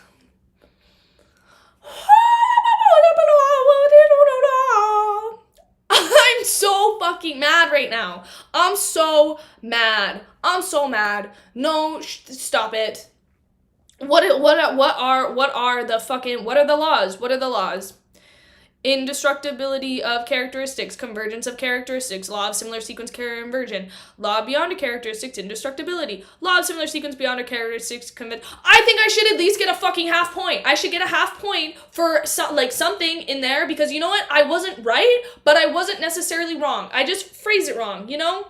I'm so fucking mad right now. I'm so mad. No, stop it. What are the laws? Indestructibility of characteristics, convergence of characteristics, law of similar sequence conversion, law beyond a characteristics, indestructibility, law of similar sequence beyond a characteristics I think I should at least get a fucking half point. I should get a half point for something in there, because you know what? I wasn't right, but I wasn't necessarily wrong. I just phrased it wrong, you know?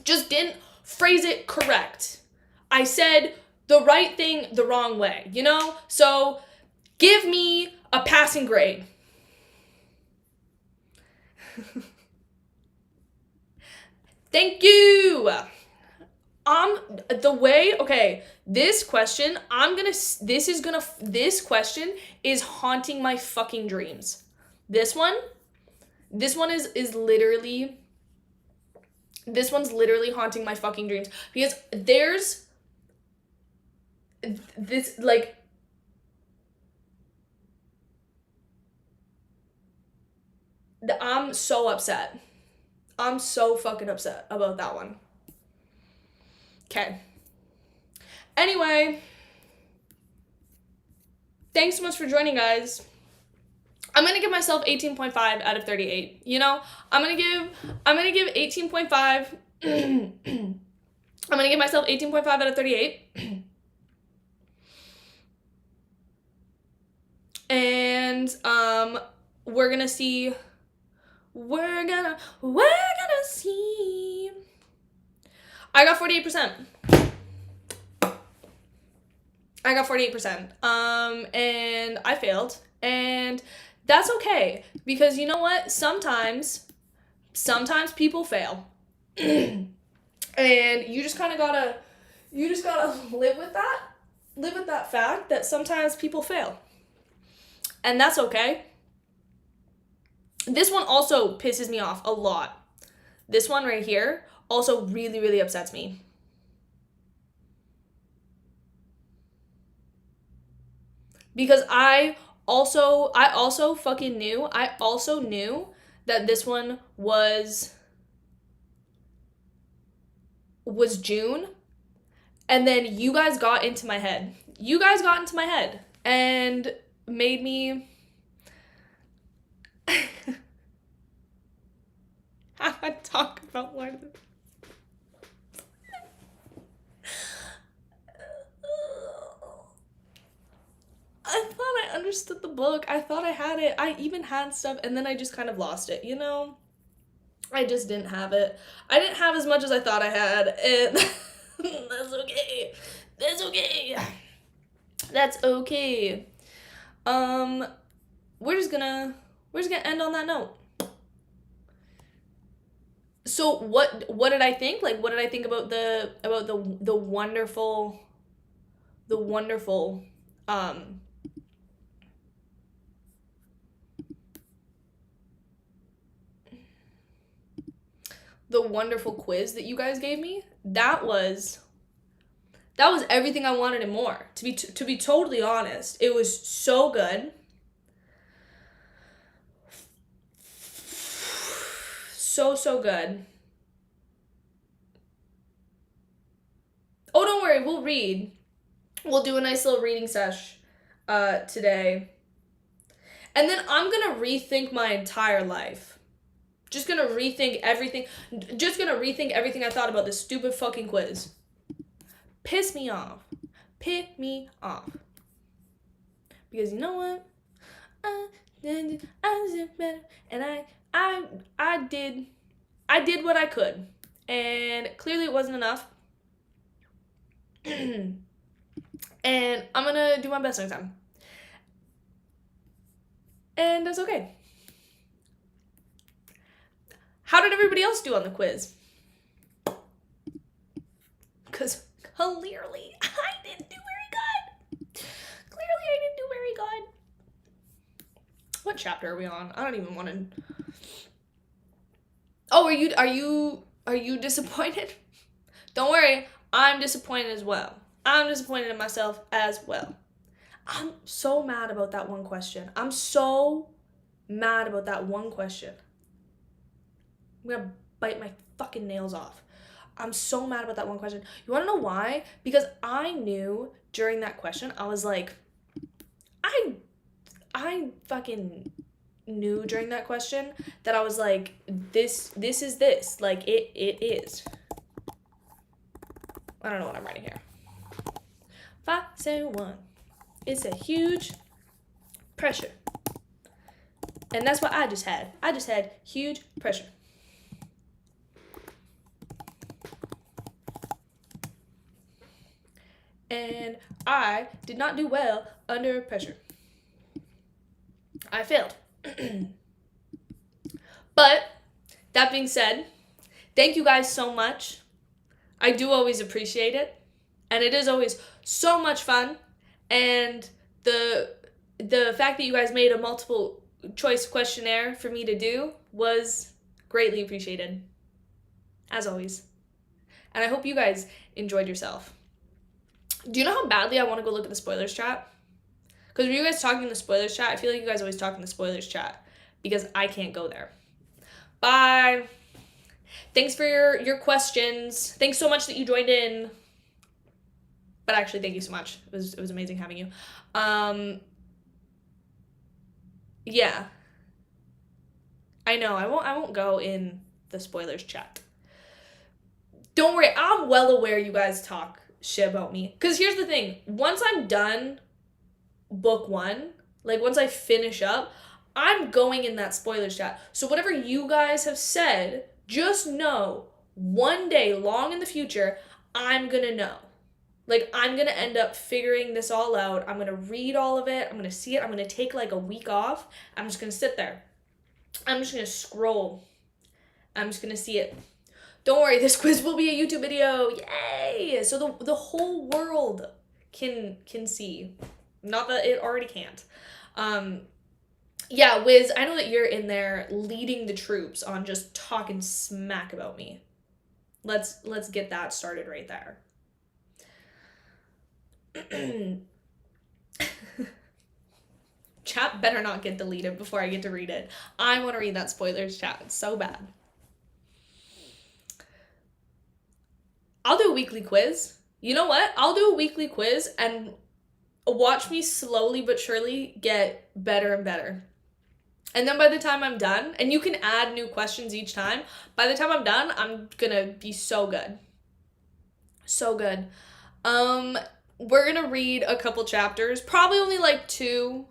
Just didn't phrase it correct. I said the right thing the wrong way, you know? So give me a passing grade. Thank you. This question, this question is haunting my fucking dreams. This one's literally haunting my fucking dreams, because there's this, like, I'm so upset. I'm so fucking upset about that one. Okay. Anyway, thanks so much for joining, guys. I'm gonna give myself 18.5 out of 38. You know, I'm gonna give 18.5. I'm gonna give myself 18.5 out of 38. And we're gonna see. We're gonna see. I got 48%. And I failed. And that's okay, because you know what? Sometimes people fail. And you just gotta live with that. Live with that fact that sometimes people fail. And that's okay. This one also pisses me off a lot. This one right here also really, really upsets me. Because I also knew that this one was June, and then you guys got into my head. And made me have a talk about one of them. I thought I understood the book. I thought I had it. I even had stuff, and then I just kind of lost it, you know? I just didn't have it. I didn't have as much as I thought I had, and that's okay. That's okay. We're just gonna end on that note. So what did I think? Like, what did I think about the wonderful the wonderful quiz that you guys gave me? That was That was everything I wanted and more. To be totally honest, it was so good. So good. Oh, don't worry, we'll read. We'll do a nice little reading sesh today. And then I'm gonna rethink my entire life. Just gonna rethink everything. Just gonna rethink everything I thought about this stupid fucking quiz. Piss me off. Piss me off. Because you know what? I did better, and I did what I could, and clearly it wasn't enough. And I'm gonna do my best next time, and that's okay. How did everybody else do on the quiz? Because clearly I didn't do very good. What chapter are we on? I don't even want to. Oh, are you disappointed? Don't worry, I'm disappointed as well. I'm disappointed in myself as well. I'm so mad about that one question. I'm gonna bite my fucking nails off. I'm so mad about that one question. You wanna know why? Because I knew during that question, I was like, I fucking knew during that question that I was like, this is this. Like, it is. I don't know what I'm writing here. 5, 7, 1. It's a huge pressure. And that's what I just had. I just had huge pressure. And I did not do well under pressure. I failed. But that being said, thank you guys so much. I do always appreciate it. And it is always so much fun. And the fact that you guys made a multiple choice questionnaire for me to do was greatly appreciated. As always. And I hope you guys enjoyed yourself. Do you know how badly I want to go look at the spoilers chat? Because when you guys talking in the spoilers chat, I feel like you guys always talk in the spoilers chat because I can't go there. Bye. Thanks for your questions. Thanks so much that you joined in. But actually, thank you so much. It was amazing having you. Yeah. I know. I won't go in the spoilers chat. Don't worry. I'm well aware you guys talk shit about me. Because here's the thing. Once I'm done book 1, like once I finish up, I'm going in that spoilers chat. So whatever you guys have said, just know one day long in the future, I'm gonna know. Like, I'm gonna end up figuring this all out. I'm gonna read all of it. I'm gonna see it. I'm gonna take like a week off. I'm just gonna sit there. I'm just gonna scroll. I'm just gonna see it. Don't worry, this quiz will be a YouTube video. Yay! So the whole world can see. Not that it already can't. Yeah, Wiz, I know that you're in there leading the troops on just talking smack about me. Let's get that started right there. Chat better not get deleted before I get to read it. I want to read that spoilers chat. It's so bad. I'll do a weekly quiz. You know what? I'll do a weekly quiz and watch me slowly but surely get better and better. And then by the time I'm done, and you can add new questions each time, by the time I'm done, I'm gonna be so good. So good. We're gonna read a couple chapters, probably only like 2,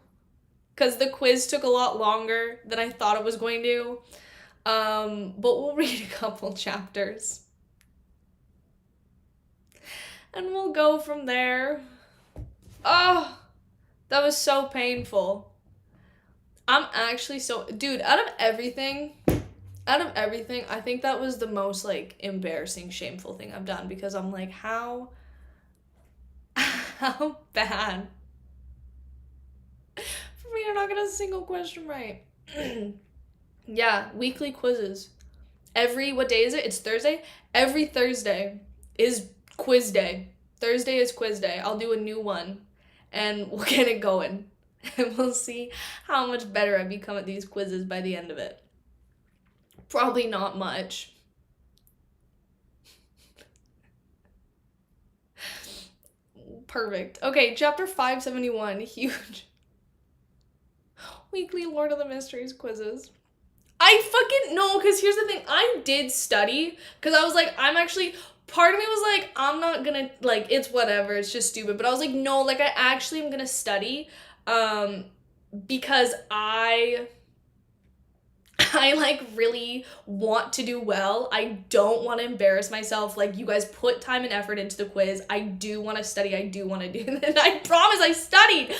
because the quiz took a lot longer than I thought it was going to. But we'll read a couple chapters. And we'll go from there. Oh, that was so painful. I'm actually so... Dude, out of everything, I think that was the most, like, embarrassing, shameful thing I've done. Because I'm like, how bad for me to not get a single question right. Yeah, weekly quizzes. What day is it? It's Thursday? Every Thursday is quiz day. Thursday is quiz day. I'll do a new one and we'll get it going. And we'll see how much better I become at these quizzes by the end of it. Probably not much. Perfect. Okay, chapter 571, huge. Weekly Lord of the Mysteries quizzes. I fucking no, because here's the thing. I did study, because I was like, part of me was like, I'm not gonna, like, it's whatever, it's just stupid. But I was like, no, like, I actually am gonna study, because I like really want to do well. I don't want to embarrass myself. Like, you guys put time and effort into the quiz. I do want to study. I do want to do this. I promise I studied.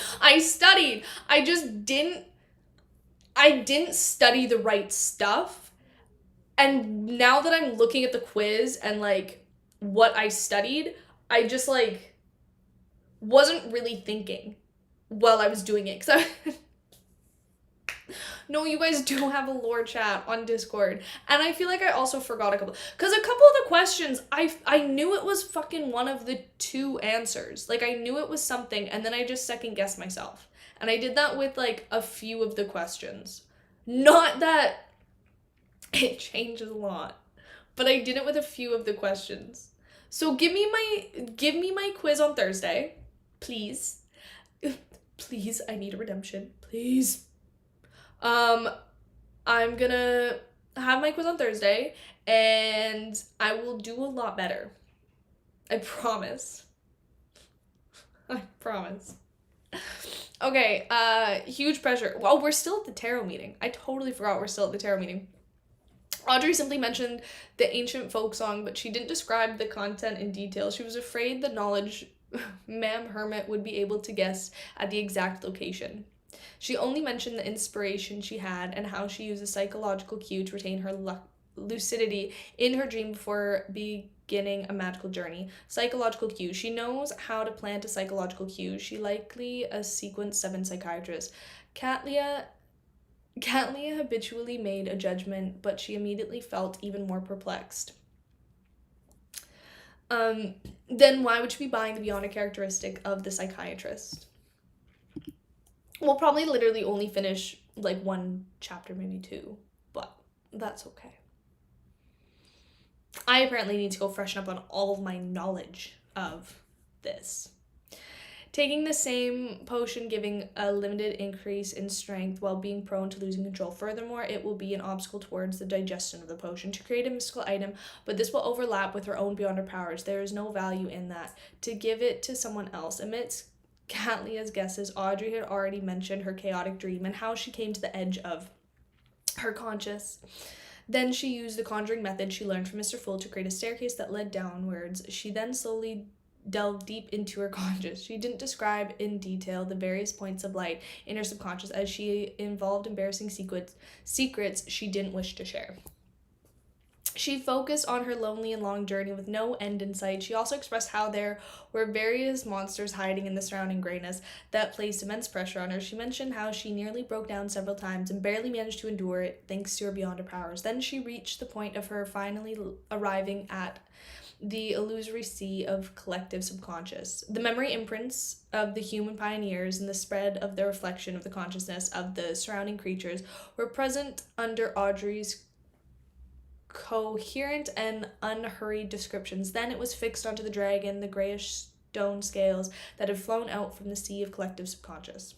I didn't study the right stuff. And now that I'm looking at the quiz and like what I studied, I just like wasn't really thinking while I was doing it. Cause no, you guys do have a lore chat on Discord. And I feel like I also forgot a couple. Because a couple of the questions, I knew it was fucking one of the two answers. Like, I knew it was something, and then I just second guessed myself. And I did that with, like, a few of the questions. Not that it changes a lot, but I did it with a few of the questions. So give me my quiz on Thursday, please. Please, I need a redemption. Please. I'm gonna have my quiz on Thursday, and I will do a lot better. I promise. I promise. Okay, huge pressure. Well, we're still at the tarot meeting. I totally forgot we're still at the tarot meeting. Audrey simply mentioned the ancient folk song, but she didn't describe the content in detail. She was afraid the knowledge Ma'am Hermit would be able to guess at the exact location. She only mentioned the inspiration she had and how she used a psychological cue to retain her lucidity in her dream before beginning a magical journey. Psychological cue. She knows how to plant a psychological cue. She likely a sequence 7 psychiatrist. Catlia habitually made a judgment, but she immediately felt even more perplexed. Then why would she be buying the Beyond a characteristic of the psychiatrist? We'll probably literally only finish like 1 chapter, maybe 2, but that's okay. I apparently need to go freshen up on all of my knowledge of this. Taking the same potion giving a limited increase in strength while being prone to losing control. Furthermore, it will be an obstacle towards the digestion of the potion. To create a mystical item, but this will overlap with her own beyond her powers. There is no value in that. To give it to someone else. Amidst Catlia's guesses, Audrey had already mentioned her chaotic dream and how she came to the edge of her conscious. Then she used the conjuring method she learned from Mr. Fool to create a staircase that led downwards. She then slowly delved deep into her conscious. She didn't describe in detail the various points of light in her subconscious as she involved embarrassing secrets she didn't wish to share. She focused on her lonely and long journey with no end in sight. She also expressed how there were various monsters hiding in the surrounding grayness that placed immense pressure on her. She mentioned how she nearly broke down several times and barely managed to endure it thanks to her beyond her powers. Then she reached the point of her finally arriving at the illusory sea of collective subconscious. The memory imprints of the human pioneers and the spread of the reflection of the consciousness of the surrounding creatures were present under Audrey's coherent and unhurried descriptions. Then it was fixed onto the dragon, the grayish stone scales that had flown out from the sea of collective subconscious.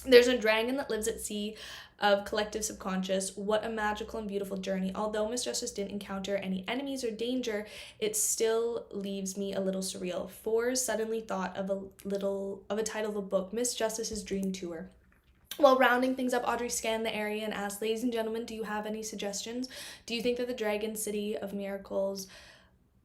There's a dragon that lives at sea of collective subconscious. What a magical and beautiful journey. Although Miss Justice didn't encounter any enemies or danger, it still leaves me a little surreal. Fours suddenly thought of a title of a book, Miss Justice's Dream Tour. While rounding things up, Audrey scanned the area and asked, "Ladies and gentlemen, do you have any suggestions? Do you think that the Dragon City of Miracles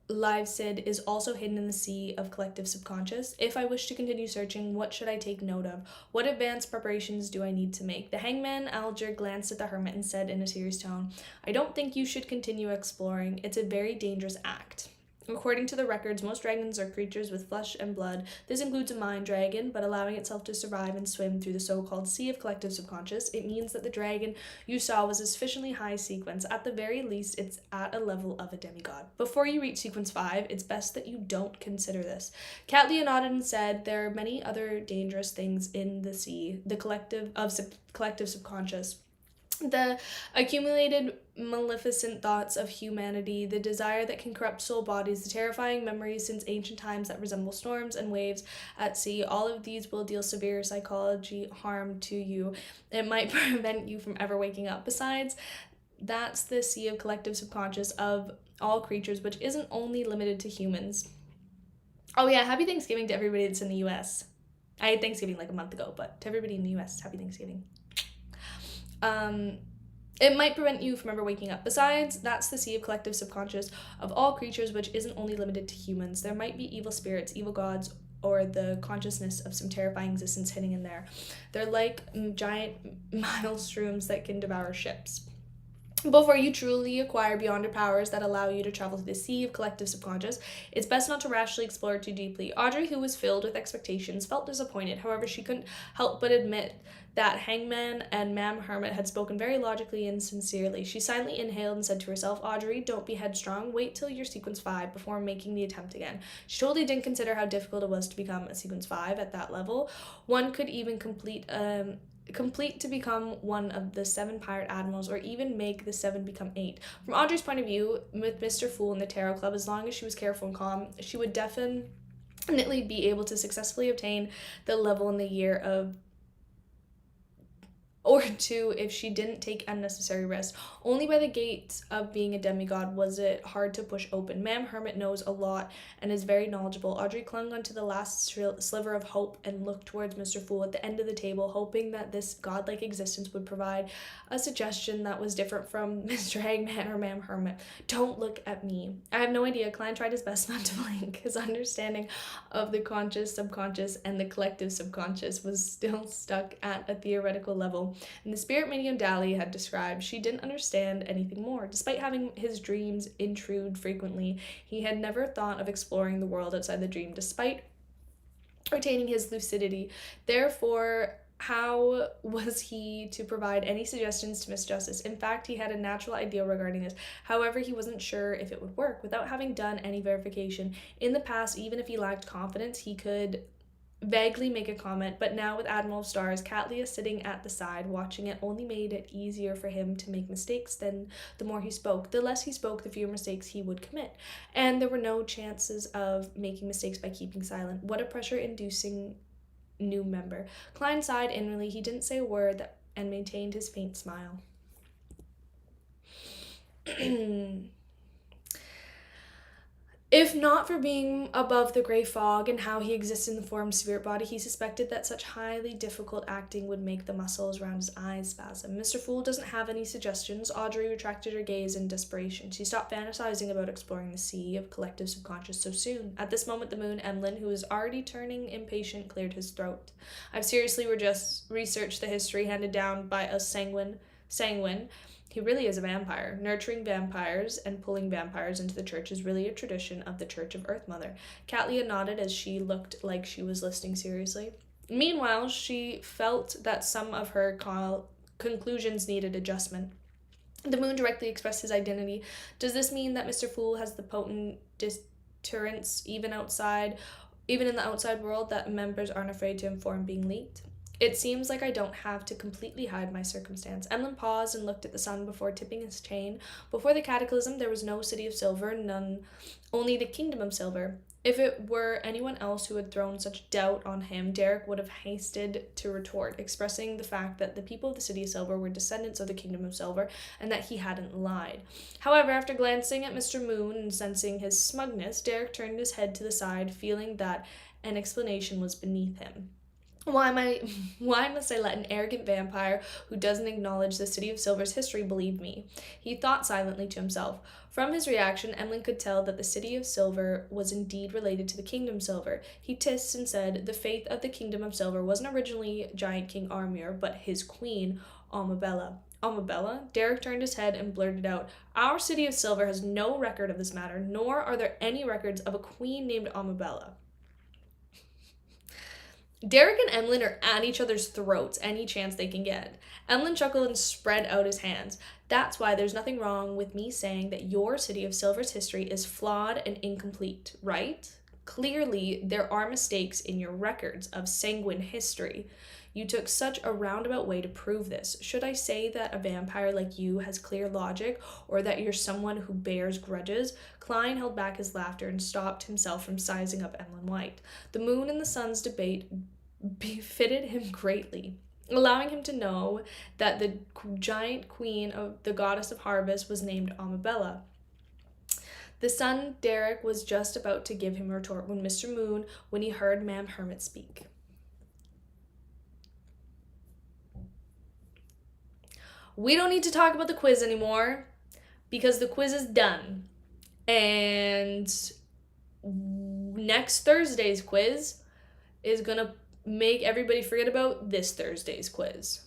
Live Sid is also hidden in the sea of collective subconscious? If I wish to continue searching, what should I take note of? What advanced preparations do I need to make?" The hangman Alger glanced at the hermit and said in a serious tone, "I don't think you should continue exploring. It's a very dangerous act." According to the records, most dragons are creatures with flesh and blood. This includes a mind dragon, but allowing itself to survive and swim through the so-called sea of collective subconscious. It means that the dragon you saw was a sufficiently high sequence. At the very least, it's at a level of a demigod. Before you reach sequence 5, it's best that you don't consider this. Cat nodded and said, there are many other dangerous things in the sea, the collective subconscious. The accumulated maleficent thoughts of humanity, the desire that can corrupt soul bodies, the terrifying memories since ancient times that resemble storms and waves at sea, all of these will deal severe psychology harm to you. It might prevent you from ever waking up. Besides, that's the sea of collective subconscious of all creatures, which isn't only limited to humans. Oh yeah, happy Thanksgiving to everybody that's in the US. I had Thanksgiving like a month ago, but to everybody in the US, happy Thanksgiving. It might prevent you from ever waking up. Besides, that's the sea of collective subconscious of all creatures, which isn't only limited to humans. There might be evil spirits, evil gods, or the consciousness of some terrifying existence hidden in there. They're like giant maelstroms that can devour ships. Before you truly acquire beyonder powers that allow you to travel to the sea of collective subconscious, it's best not to rashly explore too deeply. Audrey, who was filled with expectations, felt disappointed. However, she couldn't help but admit that Hangman and Ma'am Hermit had spoken very logically and sincerely. She silently inhaled and said to herself, Audrey, don't be headstrong. Wait till you're sequence 5 before making the attempt again. She totally didn't consider how difficult it was to become a sequence 5 at that level. One could even complete to become one of the 7 pirate admirals, or even make the 7 become 8. From Audrey's point of view, with Mr. Fool and the Tarot Club, as long as she was careful and calm, she would definitely be able to successfully obtain the level in the year of or 2 if she didn't take unnecessary risks. Only by the gate of being a demigod was it hard to push open. Ma'am Hermit knows a lot and is very knowledgeable. Audrey clung onto the last sliver of hope and looked towards Mr. Fool at the end of the table, hoping that this godlike existence would provide a suggestion that was different from Mr. Hangman or Ma'am Hermit. Don't look at me. I have no idea. Klein tried his best not to blink. His understanding of the conscious, subconscious, and the collective subconscious was still stuck at a theoretical level. And the spirit medium Dally had described, she didn't understand anything more. Despite having his dreams intrude frequently, he had never thought of exploring the world outside the dream, despite retaining his lucidity. Therefore, how was he to provide any suggestions to Miss Justice? In fact, he had a natural idea regarding this. However, he wasn't sure if it would work. Without having done any verification in the past, even if he lacked confidence, he could vaguely make a comment, but now with Admiral of Stars, Cat Leah sitting at the side, watching it, only made it easier for him to make mistakes. Then the more he spoke, the less he spoke, the fewer mistakes he would commit. And there were no chances of making mistakes by keeping silent. What a pressure-inducing new member. Klein sighed inwardly. He didn't say a word and maintained his faint smile. If not for being above the gray fog and how he exists in the form spirit body, he suspected that such highly difficult acting would make the muscles around his eyes spasm. Mr. Fool doesn't have any suggestions. Audrey retracted her gaze in desperation. She stopped fantasizing about exploring the sea of collective subconscious so soon. At this moment, the moon, Emlyn, who was already turning impatient, cleared his throat. I've seriously researched the history handed down by a sanguine. He really is a vampire. Nurturing vampires and pulling vampires into the church is really a tradition of the Church of Earth Mother. Cat Leah nodded as she looked like she was listening seriously. Meanwhile, she felt that some of her conclusions needed adjustment. The moon directly expressed his identity. Does this mean that Mr. Fool has the potent deterrence even in the outside world, that members aren't afraid to inform being leaked? It seems like I don't have to completely hide my circumstance. Emlyn paused and looked at the sun before tipping his chain. Before the cataclysm, there was no city of silver, only the kingdom of silver. If it were anyone else who had thrown such doubt on him, Derek would have hasted to retort, expressing the fact that the people of the city of silver were descendants of the kingdom of silver, and that he hadn't lied. However, after glancing at Mr. Moon and sensing his smugness, Derek turned his head to the side, feeling that an explanation was beneath him. Why must I let an arrogant vampire who doesn't acknowledge the City of Silver's history believe me? He thought silently to himself. From his reaction, Emlyn could tell that the City of Silver was indeed related to the Kingdom Silver. He tissed and said the faith of the Kingdom of Silver wasn't originally Giant King Armur, but his queen, Almabella. Amabella? Derek turned his head and blurted out, "Our city of Silver has no record of this matter, nor are there any records of a queen named Amabella." Derek and Emlyn are at each other's throats any chance they can get. Emlyn chuckled and spread out his hands. "That's why there's nothing wrong with me saying that your City of Silver's history is flawed and incomplete, right? Clearly, there are mistakes in your records of sanguine history. You took such a roundabout way to prove this. Should I say that a vampire like you has clear logic, or that you're someone who bears grudges?" Klein held back his laughter and stopped himself from sizing up Emlyn White. The moon and the sun's debate befitted him greatly, allowing him to know that the giant queen of the goddess of harvest was named Amabella. The sun, Derek, was just about to give him a retort when Mr. Moon, when he heard Ma'am Hermit speak. "We don't need to talk about the quiz anymore, because the quiz is done. And next Thursday's quiz is gonna make everybody forget about this Thursday's quiz.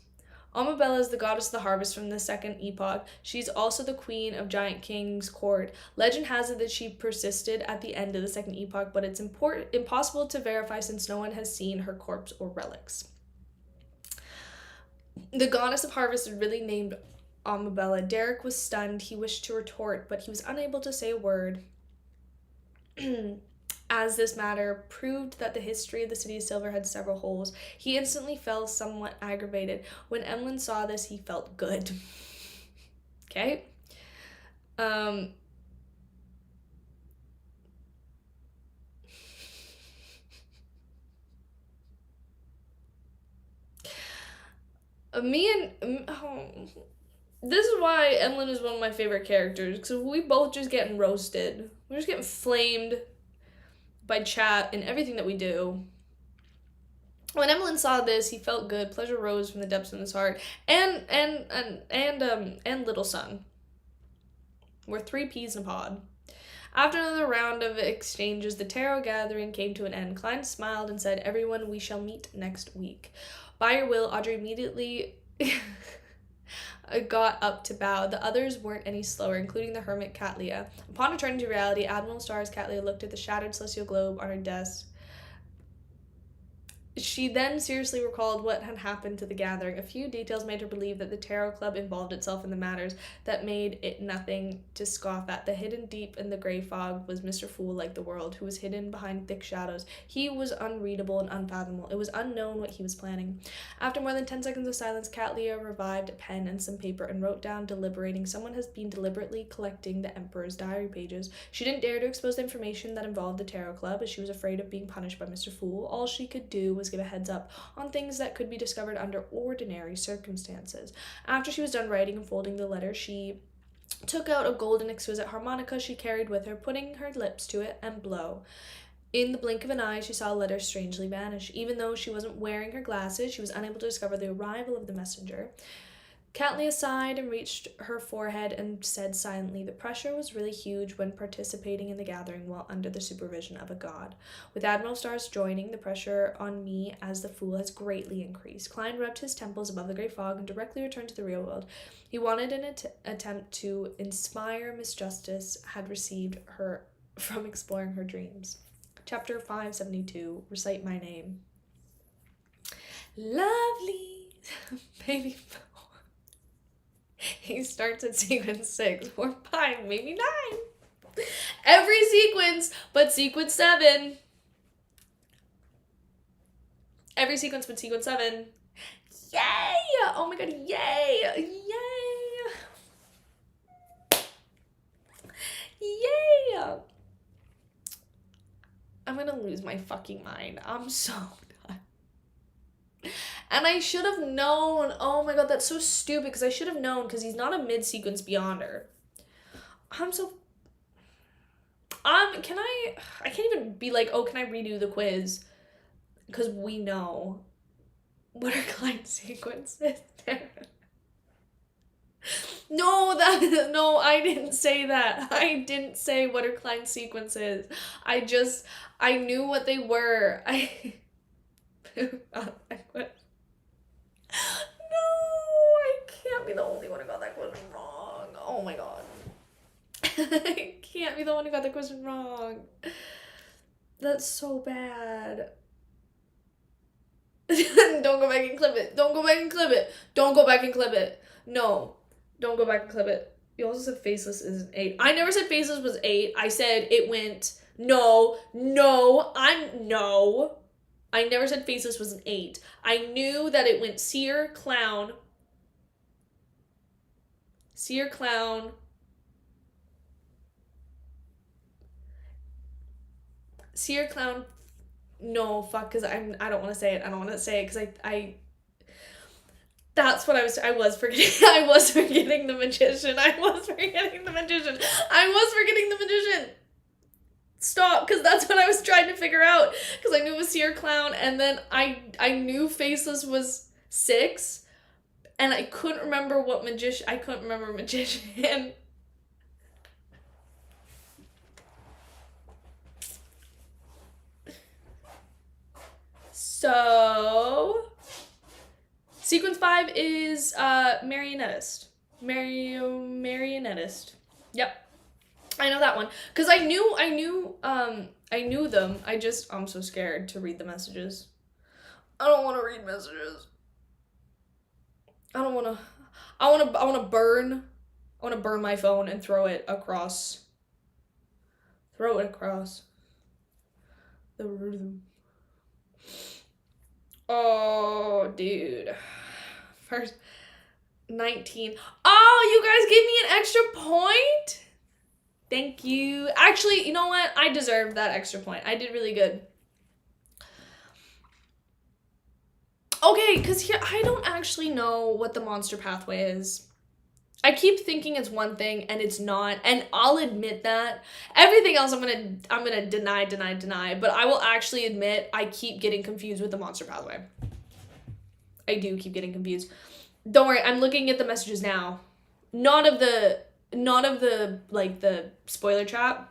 Amabella is the goddess of the harvest from the second epoch. She's also the queen of Giant King's court. Legend has it that she persisted at the end of the second epoch, but it's impossible to verify since no one has seen her corpse or relics. The goddess of harvest is really named Amabella." Derek was stunned. He wished to retort, but he was unable to say a word. As this matter proved that the history of the City of Silver had several holes, he instantly felt somewhat aggravated. When Emlyn saw this, he felt good. Okay? This is why Emlyn is one of my favorite characters, because we both just getting roasted. We're just getting flamed by chat and everything that we do. When Emlyn saw this, he felt good. Pleasure rose from the depths of his heart. And Little Sun. We're 3 peas in a pod. After another round of exchanges, the tarot gathering came to an end. Klein smiled and said, "Everyone, we shall meet next week." By your will, Audrey immediately got up to bow. The others weren't any slower, including the hermit Catlia. Upon returning to reality, Admiral Star's Catlia looked at the shattered celestial globe on her desk. She then seriously recalled what had happened to the gathering. A few details made her believe that the Tarot Club involved itself in the matters that made it nothing to scoff at. The hidden deep in the grey fog was Mr. Fool like the world, who was hidden behind thick shadows. He was unreadable and unfathomable. It was unknown what he was planning. After more than 10 seconds of silence, Catlia revived a pen and some paper and wrote down, deliberating, "Someone has been deliberately collecting the Emperor's diary pages." She didn't dare to expose the information that involved the Tarot Club, as she was afraid of being punished by Mr. Fool. All she could do was give a heads up on things that could be discovered under ordinary circumstances. After she was done writing and folding the letter, she took out a golden exquisite harmonica she carried with her, putting her lips to it and blow. In the blink of an eye, she saw a letter strangely vanish. Even though she wasn't wearing her glasses, she was unable to discover the arrival of the messenger. Catlia sighed and reached her forehead and said silently, "The pressure was really huge when participating in the gathering while under the supervision of a god. With Admiral Stars joining, the pressure on me as the Fool has greatly increased." Klein rubbed his temples above the grey fog and directly returned to the real world. He wanted an attempt to inspire Miss Justice had received her from exploring her dreams. Chapter 572, Recite My Name. Lovely, baby. He starts at sequence 6, or 5, maybe 9. Every sequence but sequence 7. Every sequence but sequence 7. Yay! Oh my god, yay! Yay! Yay! I'm gonna lose my fucking mind. I'm so done. And I should have known. Oh my god, that's so stupid, because I should have known, because he's not a mid-sequence beyonder. I can't even be like, "Oh, can I redo the quiz?" Because we know what our client sequence is. No, I didn't say that. I didn't say what her client sequence is. I knew what they were. No, I can't be the only one who got the question wrong. That's so bad. Don't go back and clip it. Don't go back and clip it. Don't go back and clip it. No. Don't go back and clip it. You also said faceless is an 8. I never said faceless was 8. I said it went... No. I never said faceless was an 8. I knew that it went seer, clown. Seer, clown. Seer, clown. No, fuck, because I don't want to say it. I don't want to say it because I that's what I was forgetting. I was forgetting the magician. Stop, because that's what I was trying to figure out. Because I knew it was seer, clown, and then I knew faceless was 6, and I couldn't remember what magician. I couldn't remember magician. So, sequence 5 is marionettist. Marionettist. Yep. I know that one. Because I knew them. I'm so scared to read the messages. I don't want to read messages. I want to burn my phone and throw it across the room. Oh, dude. First 19. Oh, you guys gave me an extra point? Thank you. Actually, you know what? I deserved that extra point. I did really good. Okay, because here, I don't actually know what the monster pathway is. I keep thinking it's one thing and it's not, and I'll admit that. Everything else I'm gonna deny, but I will actually admit I keep getting confused with the monster pathway. I do keep getting confused. Don't worry, I'm looking at the messages now. Not of the like the spoiler trap.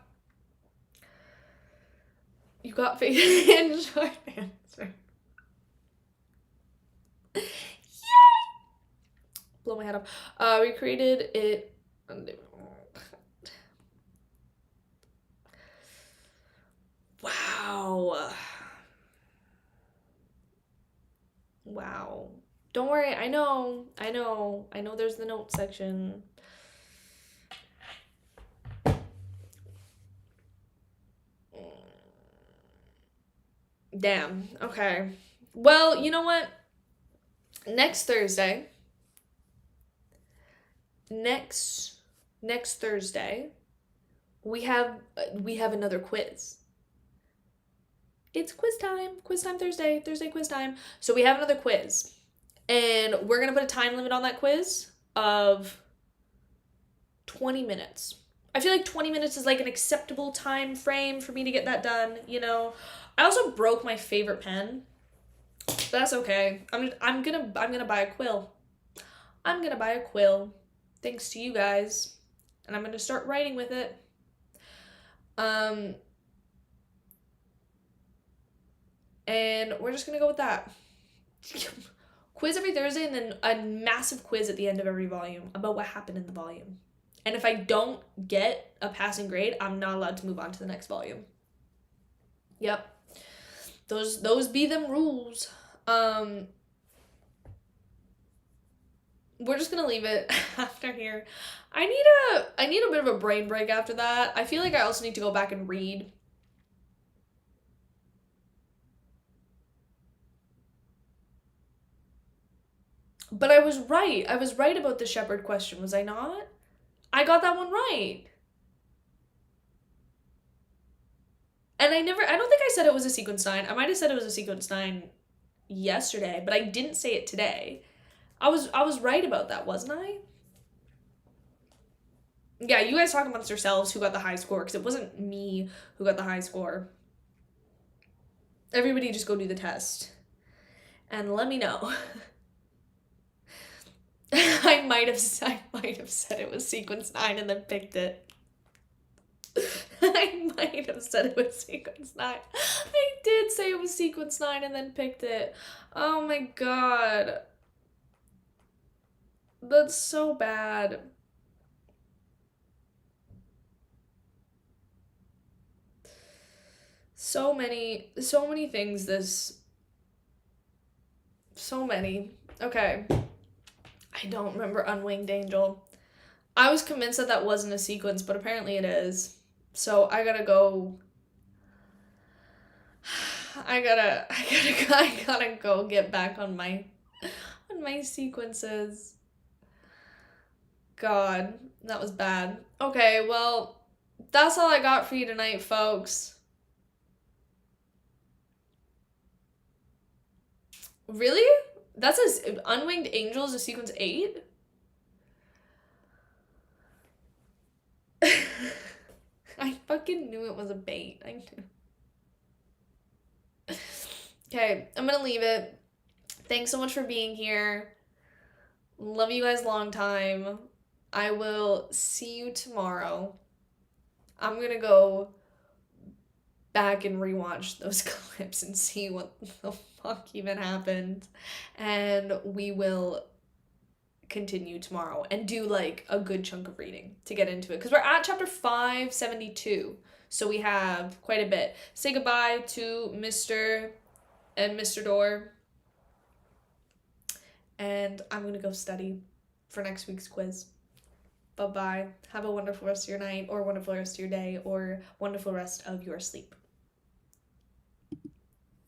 You got faith and short answer. Yay! Blow my head off. We created it. Wow. Don't worry, I know there's the notes section. Damn, okay. Well, you know what? Next Thursday, we have another quiz. It's quiz time Thursday quiz time. So we have another quiz, and we're gonna put a time limit on that quiz of 20 minutes. I feel like 20 minutes is like an acceptable time frame for me to get that done, you know. I also broke my favorite pen. That's okay. I'm gonna buy a quill. I'm gonna buy a quill, thanks to you guys, and I'm gonna start writing with it. And we're just gonna go with that. Quiz every Thursday, and then a massive quiz at the end of every volume about what happened in the volume. And if I don't get a passing grade, I'm not allowed to move on to the next volume. Yep. Those be them rules. We're just gonna leave it after here. I need a bit of a brain break after that. I feel like I also need to go back and read. But I was right. I was right about the shepherd question, was I not? I got that one right. And I don't think I said it was a sequence 9. I might have said it was a sequence 9 yesterday, but I didn't say it today. I was right about that, wasn't I? Yeah, you guys talk amongst yourselves who got the high score, because it wasn't me who got the high score. Everybody just go do the test. And let me know. I might have said it was sequence 9 and then picked it. I might have said it was sequence 9. I did say it was sequence 9 and then picked it. Oh my god. That's so bad. So many things so many. Okay. I don't remember Unwinged Angel. I was convinced that that wasn't a sequence, but apparently it is. So I gotta go. I gotta go get back on my sequences. God, that was bad. Okay, well, that's all I got for you tonight, folks. Really? That's Unwinged Angel is a sequence 8? I fucking knew it was a bait. I knew. Okay, I'm gonna leave it. Thanks so much for being here. Love you guys long time. I will see you tomorrow. I'm gonna go back and rewatch those clips and see what the fuck even happened. And we will continue tomorrow and do like a good chunk of reading to get into it. Because we're at chapter 572. So we have quite a bit. Say goodbye to Mr. and Mr. Door. And I'm gonna go study for next week's quiz. Bye-bye. Have a wonderful rest of your night, or wonderful rest of your day, or wonderful rest of your sleep.